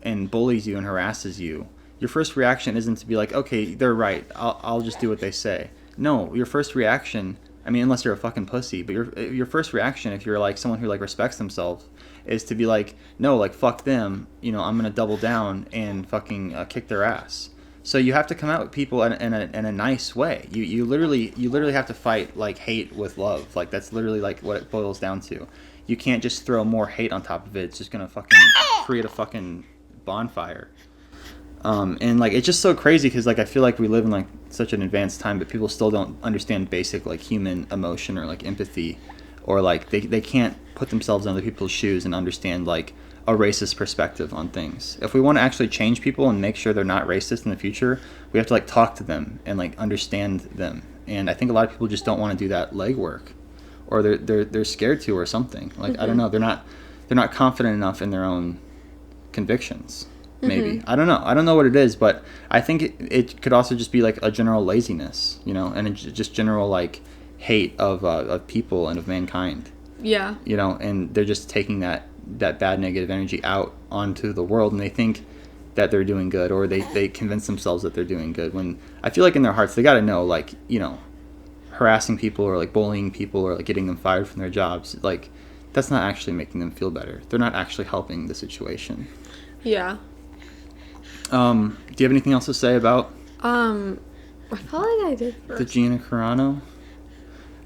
and bullies you and harasses you, your first reaction isn't to be like, okay, they're right, I'll just do what they say. No, your first reaction, I mean, unless you're a fucking pussy, but your first reaction, if you're, like, someone who, like, respects themselves, is to be like, no, like, fuck them, you know, I'm gonna double down and fucking kick their ass. So you have to come out with people in a nice way. You literally have to fight, like, hate with love. Like, that's literally, like, what it boils down to. You can't just throw more hate on top of it. It's just gonna fucking create a fucking bonfire. And, like, it's just so crazy because, like, I feel like we live in, like, such an advanced time, but people still don't understand basic, like, human emotion or, like, empathy, or, like, they can't put themselves in other people's shoes and understand, like, a racist perspective on things. If we want to actually change people and make sure they're not racist in the future, we have to, like, talk to them and, like, understand them. And I think a lot of people just don't want to do that legwork, or they're scared to, or something. Like, I don't know, they're not confident enough in their own convictions. Maybe. I don't know what it is, but I think it could also just be, like, a general laziness, you know, and just general, like, hate of people and of mankind. Yeah. You know, and they're just taking that bad negative energy out onto the world, and they think that they're doing good, or they convince themselves that they're doing good, when I feel like in their hearts they got to know, like, you know, harassing people or, like, bullying people or, like, getting them fired from their jobs, like, that's not actually making them feel better. They're not actually helping the situation. Yeah. Do you have anything else to say about I felt like I did first. the Gina Carano?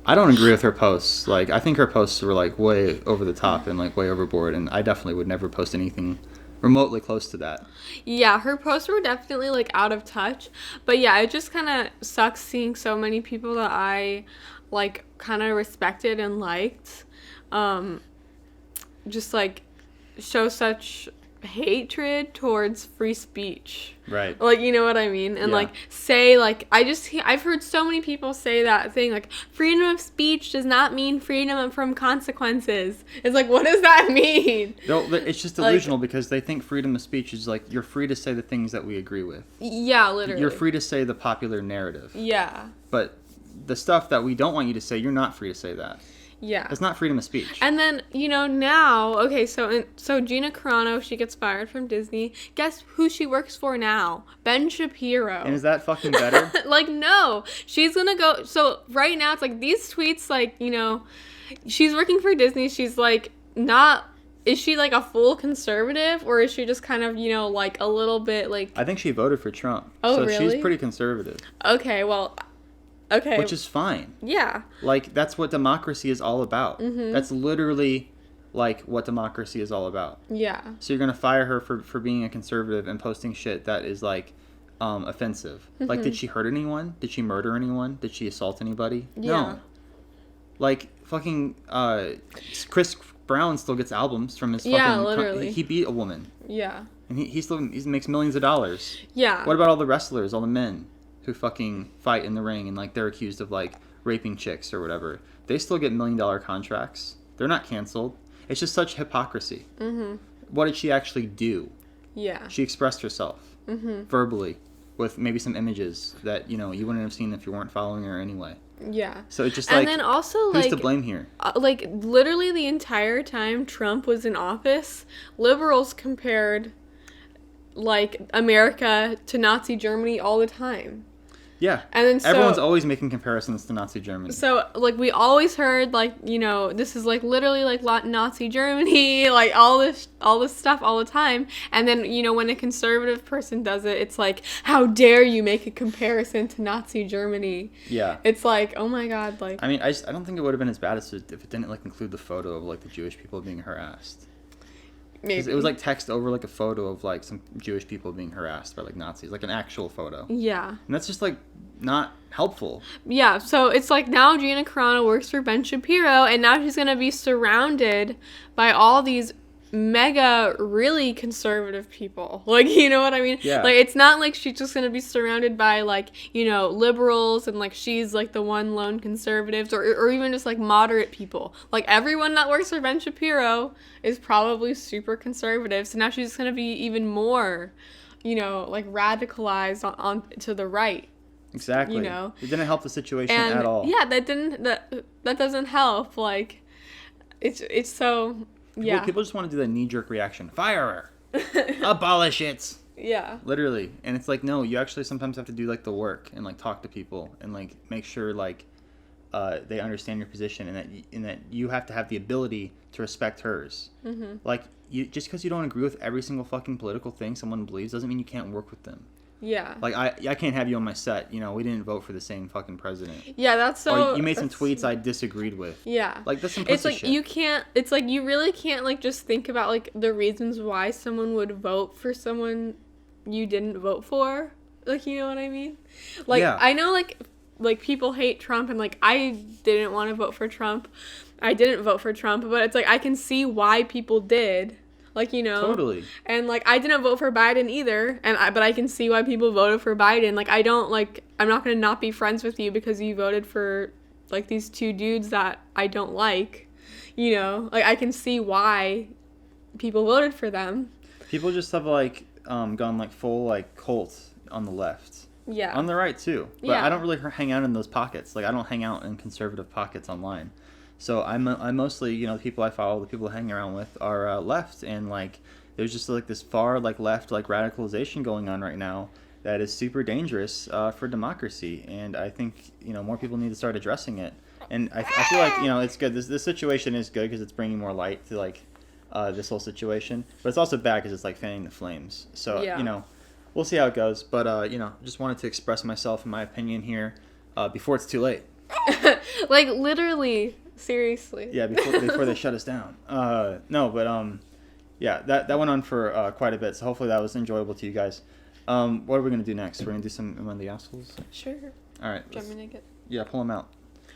I don't agree with her posts. Like, I think her posts were, like, way over the top and, like, way overboard, and I definitely would never post anything remotely close to that. Yeah, her posts were definitely, like, out of touch. But yeah, it just kind of sucks seeing so many people that I, like, kind of respected and liked just, like, show such hatred towards free speech. Right. Like, you know what I mean? And, yeah. like, say, like, I've heard so many people say that thing, like, freedom of speech does not mean freedom from consequences. It's like, what does that mean? No, it's just delusional, like, because they think freedom of speech is, like, you're free to say the things that we agree with. Yeah, literally. You're free to say the popular narrative. Yeah. But the stuff that we don't want you to say, you're not free to say that. Yeah. That's not freedom of speech. And then, now, okay, so Gina Carano, she gets fired from Disney. Guess who she works for now? Ben Shapiro. And is that fucking better? Like, no. She's gonna go, so right now, it's like, these tweets, like, she's working for Disney. She's, like, not, is she, like, a full conservative? Or is she just kind of, like, a little bit, like... I think she voted for Trump. Oh, so really? she's pretty conservative. Okay, well... Okay. Which is fine. Yeah. Like, that's what democracy is all about. Mm-hmm. That's literally, like, what democracy is all about. Yeah. So you're going to fire her for being a conservative and posting shit that is, like, offensive. Mm-hmm. Like, did she hurt anyone? Did she murder anyone? Did she assault anybody? Yeah. No. Like, fucking, Chris Brown still gets albums from his fucking... Yeah, literally. He beat a woman. Yeah. And he makes millions of dollars. Yeah. What about all the wrestlers, all the men who fucking fight in the ring and, like, they're accused of, like, raping chicks or whatever? They still get $1 million contracts. They're not canceled. It's just such hypocrisy. Mm-hmm. What did she actually do? Yeah. She expressed herself verbally with maybe some images that, you wouldn't have seen if you weren't following her anyway. Yeah. So it's just and like, then also, who's like, to blame here? Like, literally the entire time Trump was in office, liberals compared, like, America to Nazi Germany all the time. Yeah. And then everyone's always making comparisons to Nazi Germany. So, like, we always heard, like, this is, like, literally, like, Nazi Germany, like, all this stuff all the time. And then, when a conservative person does it, it's like, how dare you make a comparison to Nazi Germany? Yeah. It's like, oh my God, like... I mean, I don't think it would have been as bad if it didn't, like, include the photo of, like, the Jewish people being harassed. Maybe. It was, like, text over, like, a photo of, like, some Jewish people being harassed by, like, Nazis. Like, an actual photo. Yeah. And that's just, like, not helpful. Yeah, so it's like now Gina Carano works for Ben Shapiro, and now she's going to be surrounded by all these mega, really conservative people. Like, you know what I mean? Yeah. Like, it's not like she's just going to be surrounded by, like, liberals, and, like, she's, like, the one lone conservative, or even just, like, moderate people. Like, everyone that works for Ben Shapiro is probably super conservative, so now she's going to be even more, like, radicalized on to the right. Exactly. It didn't help the situation at all. Yeah, that doesn't help. Like, it's so... Yeah. People just want to do the knee-jerk reaction. Fire her. Abolish it. Yeah. Literally. And it's like, no, you actually sometimes have to do, like, the work and, like, talk to people and, like, make sure, like, they understand your position and that you have to have the ability to respect hers. Mm-hmm. Like, just because you don't agree with every single fucking political thing someone believes doesn't mean you can't work with them. Yeah. Like, I can't have you on my set. We didn't vote for the same fucking president. Yeah, that's so... Or you made some tweets I disagreed with. Yeah. Like, that's some pussy it's like shit. you can't... It's like you really can't, like, just think about, like, the reasons why someone would vote for someone you didn't vote for. Like, you know what I mean? Like, yeah. I know, like, people hate Trump, and, like, I didn't want to vote for Trump. I didn't vote for Trump, but it's like I can see why people did. Like, Totally. And, like, I didn't vote for Biden either, but I can see why people voted for Biden. Like, I'm not going to not be friends with you because you voted for, like, these two dudes that I don't like, Like, I can see why people voted for them. People just have, like, gone, like, full, like, cult on the left. Yeah. On the right, too. But yeah. I don't really hang out in those pockets. Like, I don't hang out in conservative pockets online. So I'm mostly, the people I follow, the people I hang around with are left, and, like, there's just, like, this far, like, left, like, radicalization going on right now that is super dangerous for democracy, and I think, more people need to start addressing it. And I feel like, it's good. This situation is good because it's bringing more light to, like, this whole situation, but it's also bad because it's, like, fanning the flames. So, yeah. We'll see how it goes, but, just wanted to express myself and my opinion here before it's too late. Like, literally... Seriously. Yeah, before they shut us down. No, but yeah, that went on for quite a bit. So hopefully that was enjoyable to you guys. What are we gonna do next? We're gonna do some Am I the Assholes? Sure. All right. Do you want me to get? Yeah, pull them out.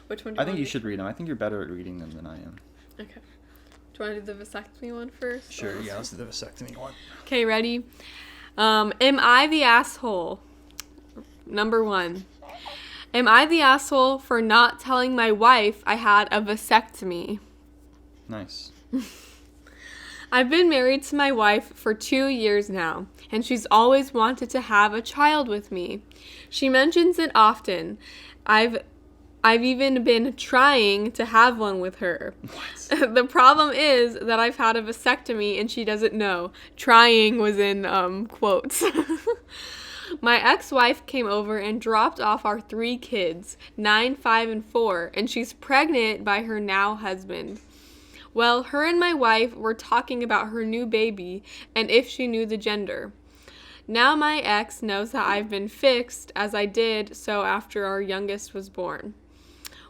Which one? I think you should read them. I think you're better at reading them than I am. Okay. Do you want to do the vasectomy one first? Sure. Yeah, let's do the vasectomy one. Okay, ready? Am I the asshole? Number 1. Am I the asshole for not telling my wife I had a vasectomy? Nice. I've been married to my wife for 2 years now, and she's always wanted to have a child with me. She mentions it often. I've I've even been trying to have one with her. What? The problem is that I've had a vasectomy and she doesn't know. Trying was in quotes. My ex-wife came over and dropped off our 3 kids, 9, 5, and 4, and she's pregnant by her now husband. Well, her and my wife were talking about her new baby and if she knew the gender. Now my ex knows that I've been fixed, as I did so after our youngest was born.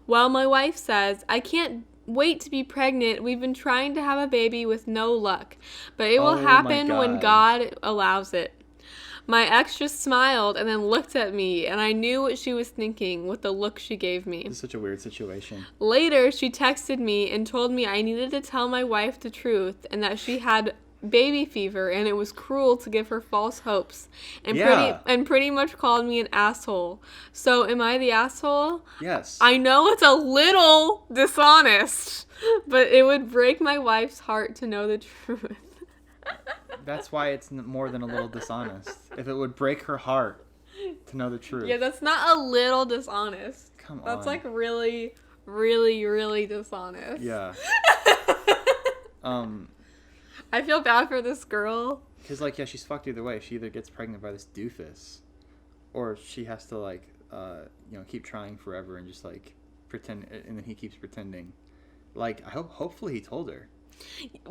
Well, my wife says, I can't wait to be pregnant. We've been trying to have a baby with no luck, but it will happen when God allows it. My ex just smiled and then looked at me, and I knew what she was thinking with the look she gave me. This is such a weird situation. Later, she texted me and told me I needed to tell my wife the truth and that she had baby fever and it was cruel to give her false hopes and pretty much called me an asshole. So am I the asshole? Yes. I know it's a little dishonest, but it would break my wife's heart to know the truth. That's why it's more than a little dishonest. If it would break her heart to know the truth. Yeah, that's not a little dishonest. Come on. That's like really, really, really dishonest. Yeah. I feel bad for this girl. Because, like, yeah, she's fucked either way. She either gets pregnant by this doofus, or she has to, like, keep trying forever and just, like, pretend, and then he keeps pretending. Like, hopefully he told her.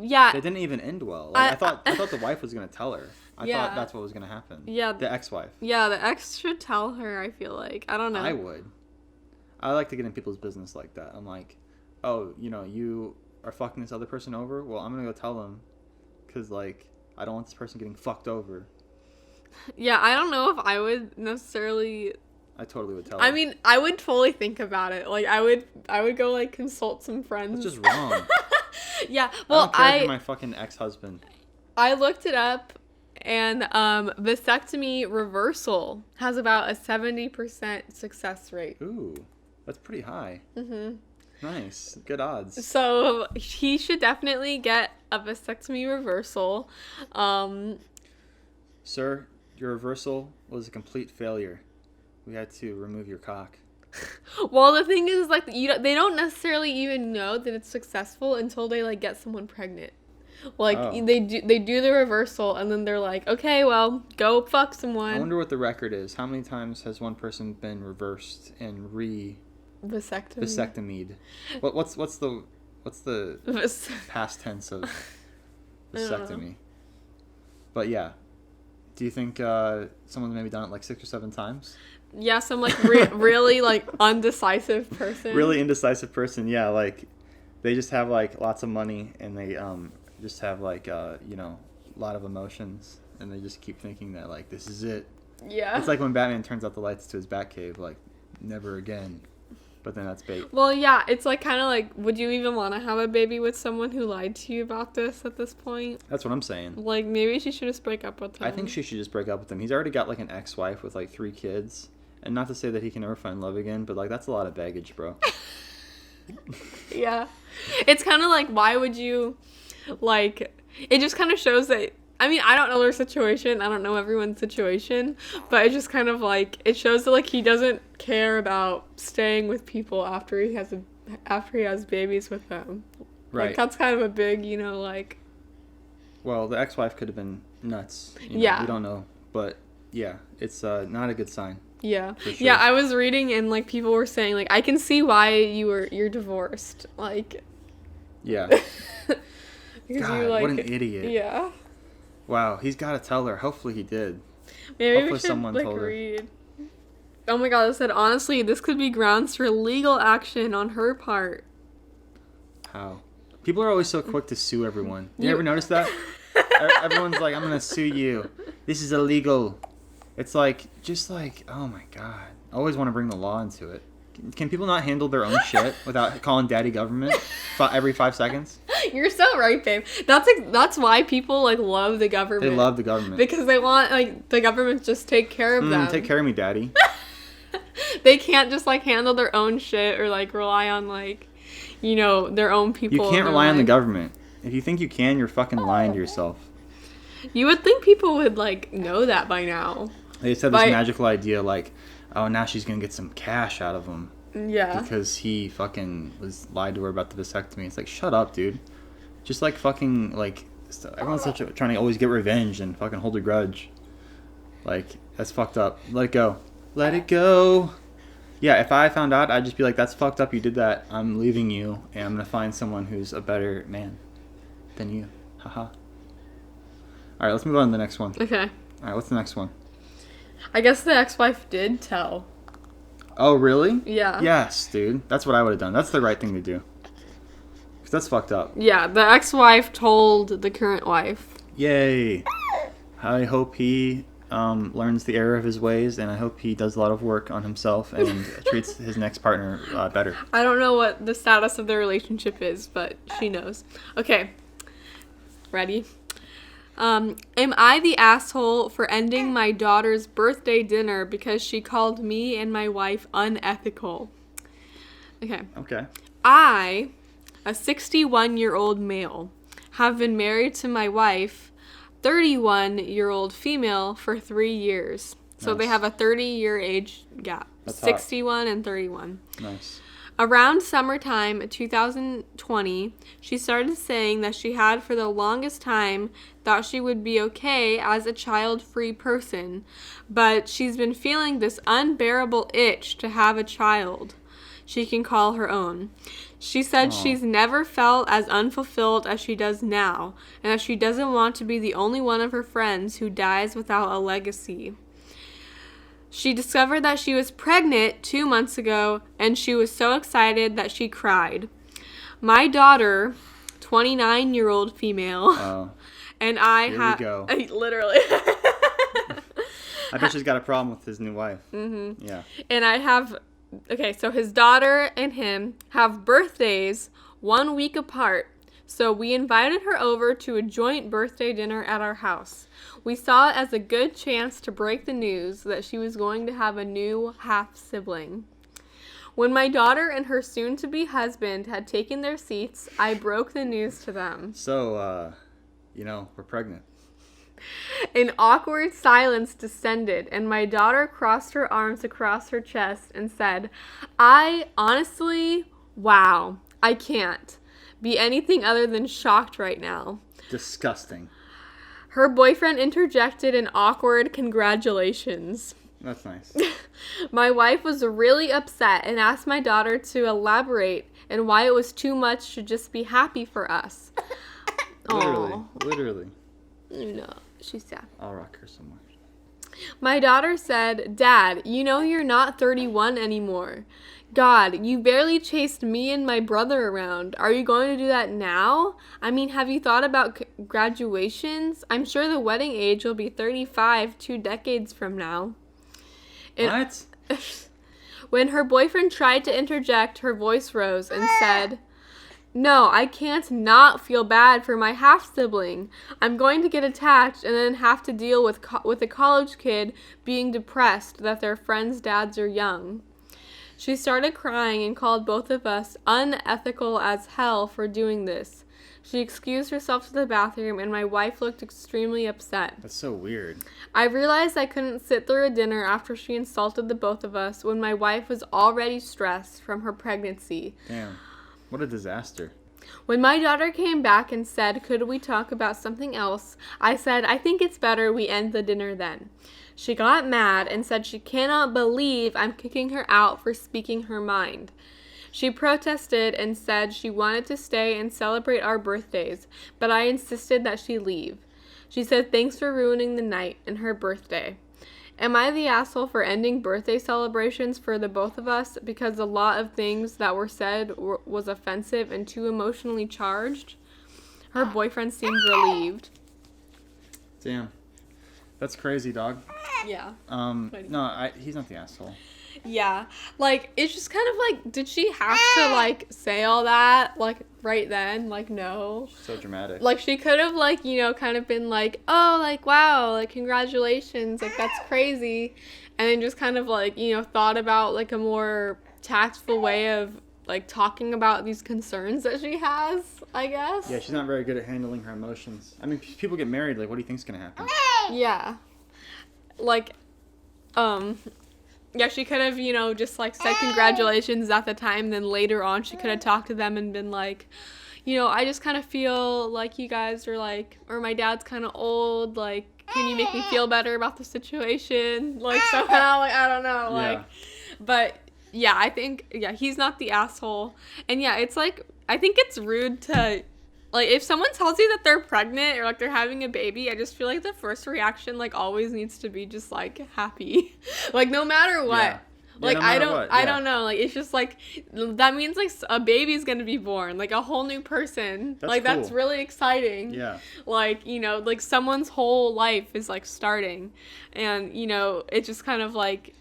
Yeah. It didn't even end well. Like, I thought the wife was going to tell her. I thought that's what was going to happen. Yeah. The ex-wife. Yeah, the ex should tell her, I feel like. I don't know. I would. I like to get in people's business like that. I'm like, oh, you are fucking this other person over? Well, I'm going to go tell them. Because, like, I don't want this person getting fucked over. Yeah, I don't know if I would necessarily... I totally would tell her. I mean, I would totally think about it. Like, I would go, like, consult some friends. That's just wrong. Yeah, well, I don't care if you're my fucking ex-husband. I looked it up, and vasectomy reversal has about a 70% success rate. Ooh, that's pretty high. Mm-hmm. Nice. Good odds. So he should definitely get a vasectomy reversal. Sir, your reversal was a complete failure. We had to remove your cock. Well, the thing is, like, they don't necessarily even know that it's successful until they, like, get someone pregnant. Like, they do the reversal, and then they're like, okay, well, go fuck someone. I wonder what the record is. How many times has one person been reversed and vasectomied? What's the past tense of vasectomy? But yeah, do you think someone's maybe done it like 6 or 7 times? Yeah, some like really like undecisive person. Really indecisive person, yeah. Like they just have like lots of money and they just have like a lot of emotions and they just keep thinking that like this is it. Yeah. It's like when Batman turns out the lights to his Batcave, like never again. But then that's bait. Well, yeah, it's like kind of like, would you even want to have a baby with someone who lied to you about this at this point? That's what I'm saying. Like maybe she should just break up with him. I think she should just break up with him. He's already got like an ex-wife with like 3 kids. And not to say that he can never find love again, but like that's a lot of baggage, bro. Yeah. It's kind of like, why would you, like, it just kind of shows that, I mean, I don't know their situation. I don't know everyone's situation. But it just kind of like, it shows that like he doesn't care about staying with people after he has babies with them. Right. Like that's kind of a big, like. Well, the ex-wife could have been nuts. Yeah. We don't know. But yeah, it's not a good sign. Yeah. Sure. Yeah, I was reading and like people were saying like I can see why you're divorced. Like yeah. God, what an idiot. Yeah. Wow, he's got to tell her. Hopefully he did. Maybe Hopefully we should someone like told her. read. Oh my god, it said honestly this could be grounds for legal action on her part. How? People are always so quick to sue everyone. You ever notice that? Everyone's like, I'm going to sue you. This is illegal. It's like, just like, oh my god. I always want to bring the law into it. Can people not handle their own shit without calling daddy government every 5 seconds? You're so right, babe. That's why people like love the government. They love the government. Because they want like the government just take care of them. Take care of me, daddy. They can't just like handle their own shit or like rely on like, their own people. You can't rely on the government. If you think you can, you're fucking lying to yourself. You would think people would like know that by now. They just had this magical idea like, oh, now she's going to get some cash out of him. Yeah. Because he fucking was lied to her about the vasectomy. It's like, shut up, dude. Just like fucking like everyone's trying to always get revenge and fucking hold a grudge. Like, that's fucked up. Let it go. Let it go. Yeah, if I found out, I'd just be like, that's fucked up. You did that. I'm leaving you, and I'm gonna find someone who's a better man than you. Haha. All right, let's move on to the next one. Okay. All right, what's the next one? I guess the ex-wife did tell. Oh, really? Yeah. Yes, dude. That's what I would have done. That's the right thing to do. Because that's fucked up. Yeah, the ex-wife told the current wife. Yay. I hope he learns the error of his ways, and I hope he does a lot of work on himself and treats his next partner better. I don't know what the status of their relationship is, but she knows. Okay. Ready? Am I the asshole for ending my daughter's birthday dinner because she called me and my wife unethical? Okay. Okay. I, a 61-year-old male, have been married to my wife, 31-year-old female, for 3 years. So Nice. they have a 30-year age gap. That's 61 and 31. Nice. Around summertime 2020, she started saying that she had for the longest time thought she would be okay as a child-free person, but she's been feeling this unbearable itch to have a child she can call her own. She said she's never felt as unfulfilled as she does now, and that she doesn't want to be the only one of her friends who dies without a legacy. She discovered that she was pregnant 2 months ago, and she was so excited that she cried. My daughter, 29-year-old female, and I have... Here we go. Literally. I bet she's got a problem with his new wife. Mm-hmm. Yeah. And I have... Okay, so his daughter and him have birthdays 1 week apart. So we invited her over to a joint birthday dinner at our house. We saw it as a good chance to break the news that she was going to have a new half-sibling. When my daughter and her soon-to-be husband had taken their seats, I broke the news to them. So, we're pregnant. An awkward silence descended, and my daughter crossed her arms across her chest and said, wow, I can't be anything other than shocked right now. Disgusting. Her boyfriend interjected an awkward congratulations. That's nice. My wife was really upset and asked my daughter to elaborate and why it was too much to just be happy for us. Literally. No, she's sad. I'll rock her so much. My daughter said, Dad, you know you're not 31 anymore. God, you barely chased me and my brother around. Are you going to do that now? I mean, have you thought about graduations? I'm sure the wedding age will be 35 2 decades from now. What? When her boyfriend tried to interject, her voice rose and said, No, I can't not feel bad for my half-sibling. I'm going to get attached and then have to deal with a college kid being depressed that their friends' dads are young. She started crying and called both of us unethical as hell for doing this. She excused herself to the bathroom, and my wife looked extremely upset. That's so weird. I realized I couldn't sit through a dinner after she insulted the both of us when my wife was already stressed from her pregnancy. Damn. What a disaster. When my daughter came back and said, could we talk about something else, I said, I think it's better we end the dinner then. She got mad and said she cannot believe I'm kicking her out for speaking her mind. She protested and said she wanted to stay and celebrate our birthdays, but I insisted that she leave. She said thanks for ruining the night and her birthday. Am I the asshole for ending birthday celebrations for the both of us because a lot of things that were said was offensive and too emotionally charged? Her boyfriend seemed relieved. Damn. That's crazy, dog. Yeah. No, he's not the asshole. Yeah. Like, it's just kind of like, did she have to, like, say all that, like, right then? Like, no. So dramatic. Like, she could have, like, kind of been like, oh, like, wow, like, congratulations, like, that's crazy. And then just kind of, like, thought about, like, a more tactful way of, like, talking about these concerns that she has, I guess. Yeah, she's not very good at handling her emotions. I mean, people get married, like, what do you think's gonna happen? Yeah. Like, Yeah, she could have, just, like, said congratulations at the time. Then later on, she could have talked to them and been like, I just kind of feel like you guys are, like, or my dad's kind of old. Like, can you make me feel better about the situation? Like, somehow, like, I don't know. Like, but, yeah, I think, he's not the asshole. And, yeah, it's, like, I think it's rude to... Like, if someone tells you that they're pregnant or, like, they're having a baby, I just feel like the first reaction, like, always needs to be just, like, happy. Like, no matter what. Yeah. Like, no I don't know. Like, it's just, like, that means, like, a baby's gonna be born. Like, a whole new person. That's cool. That's really exciting. Yeah. Like, like, someone's whole life is, like, starting. And, it's just kind of, like,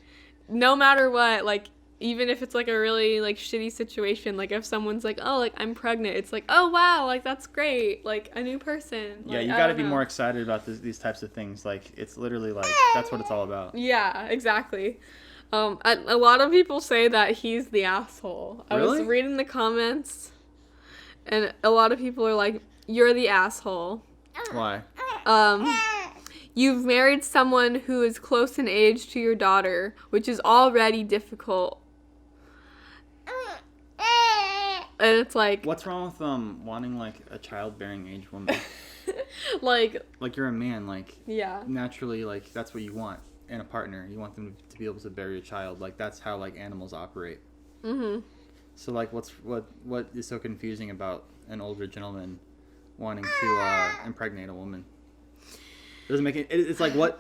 no matter what, like, even if it's, like, a really, like, shitty situation, like, if someone's like, oh, like, I'm pregnant, it's like, oh, wow, like, that's great, like, a new person. Yeah, you gotta be more excited about these types of things. Like, it's literally, like, that's what it's all about. Yeah, exactly. A lot of people say that he's the asshole. Really? I was reading the comments, and a lot of people are like, you're the asshole. Why? You've married someone who is close in age to your daughter, which is already difficult. And it's like... What's wrong with wanting, like, a childbearing age woman? Like, you're a man, like... Yeah. Naturally, like, that's what you want in a partner. You want them to be able to bear a child. Like, that's how, like, animals operate. Mm-hmm. So, like, what is so confusing about an older gentleman wanting to impregnate a woman? It doesn't make it... It's like, what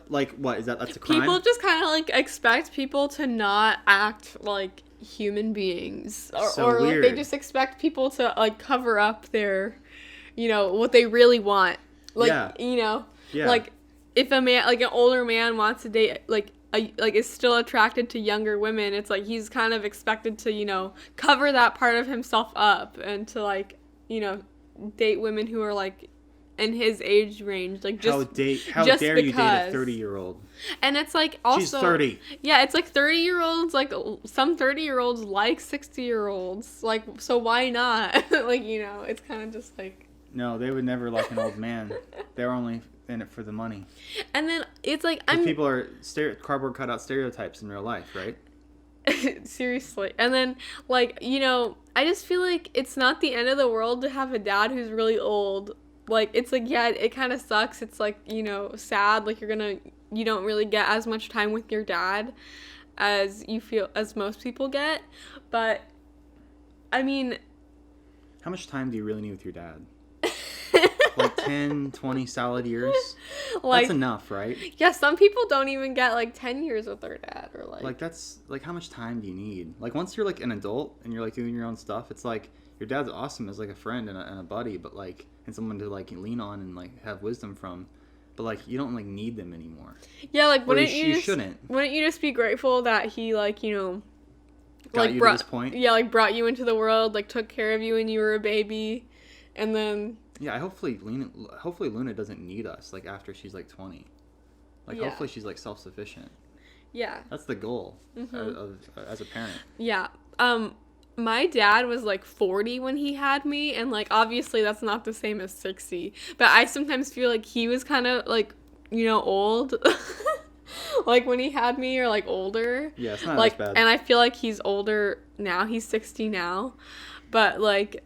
is that? That's a crime? People just kind of, like, expect people to not act like human beings, or like, they just expect people to, like, cover up their, what they really want. Like, like, if a man, like, an older man wants to date, like, is still attracted to younger women, it's like he's kind of expected to, cover that part of himself up and to, like, date women who are, like, in his age range, like, just how dare you date a 30-year-old? And it's like, also, she's 30. Yeah, it's like 30-year-olds, like, some 30-year-olds like 60-year-olds, like, so why not? Like, it's kind of just like... No, they would never like an old man. They're only in it for the money. And then it's like, people are cardboard cutout stereotypes in real life, right? Seriously. And then, like, I just feel like it's not the end of the world to have a dad who's really old. Like, it's like, yeah, it kind of sucks. It's like, sad. Like, you don't really get as much time with your dad as most people get. But, I mean... How much time do you really need with your dad? Like 10, 20 solid years? Like, that's enough, right? Yeah, some people don't even get, like, 10 years with their dad. Or, like... Like, that's... Like, how much time do you need? Like, once you're, like, an adult and you're, like, doing your own stuff, it's like... Your dad's awesome as, like, a friend and a buddy, but, like... And someone to, like, lean on and, like, have wisdom from. But, like, you don't, like, need them anymore. Yeah, like, you shouldn't. Wouldn't you just be grateful that he, like, got like, you to this point? Yeah, like, brought you into the world, like, took care of you when you were a baby, and then... Yeah, hopefully Luna doesn't need us, like, after she's, like, 20. Like, hopefully she's, like, self-sufficient. Yeah. That's the goal as a parent. Yeah. My dad was, like, 40 when he had me, and, like, obviously that's not the same as 60. But I sometimes feel like he was kind of, like, old. Like, when he had me, or, like, older. Yeah, it's not like, as bad. And I feel like he's older now. He's 60 now. But, like,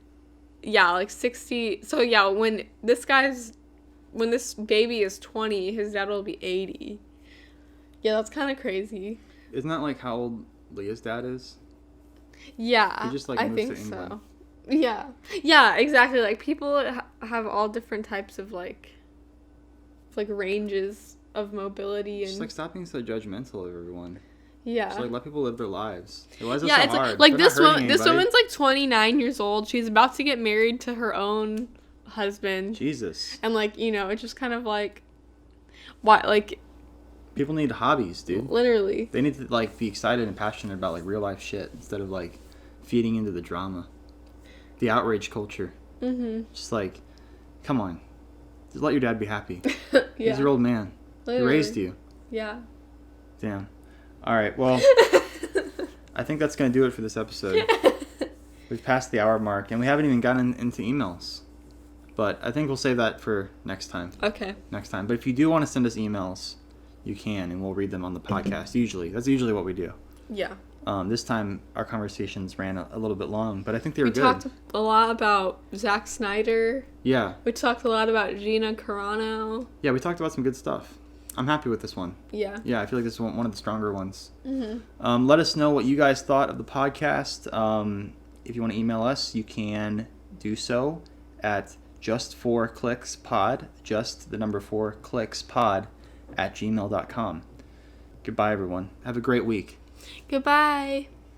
yeah, like, 60. So, yeah, when this baby is 20, his dad will be 80. Yeah, that's kind of crazy. Isn't that, like, how old Leah's dad is? Yeah, he just, like, I moves think to England. So. Yeah, exactly. Like, people have all different types of, like ranges of mobility. And just, like, stop being so judgmental of everyone. Yeah. Just, like, let people live their lives. Why is it so it's hard? Like this woman's, like, 29 years old. She's about to get married to her own husband. Jesus. And, like, it's just kind of, like, why, like... People need hobbies, dude. Literally. They need to, like, be excited and passionate about, like, real life shit instead of, like, feeding into the drama. The outrage culture. Mm-hmm. Just, like, come on. Just let your dad be happy. Yeah. He's your old man. Literally. He raised you. Yeah. Damn. All right, well, I think that's going to do it for this episode. We've passed the hour mark, and we haven't even gotten into emails. But I think we'll save that for next time. Okay. Next time. But if you do want to send us emails... You can, and we'll read them on the podcast. Usually. That's usually what we do. Yeah. This time our conversations ran a little bit long, but I think they were good. We talked a lot about Zach Snyder. Yeah. We talked a lot about Gina Carano. Yeah, we talked about some good stuff. I'm happy with this one. Yeah. Yeah, I feel like this is one of the stronger ones. Mm-hmm. Let us know what you guys thought of the podcast. If you want to email us, you can do so at just4clickspod, just the number 4clickspod @gmail.com. Goodbye, everyone. Have a great week. Goodbye.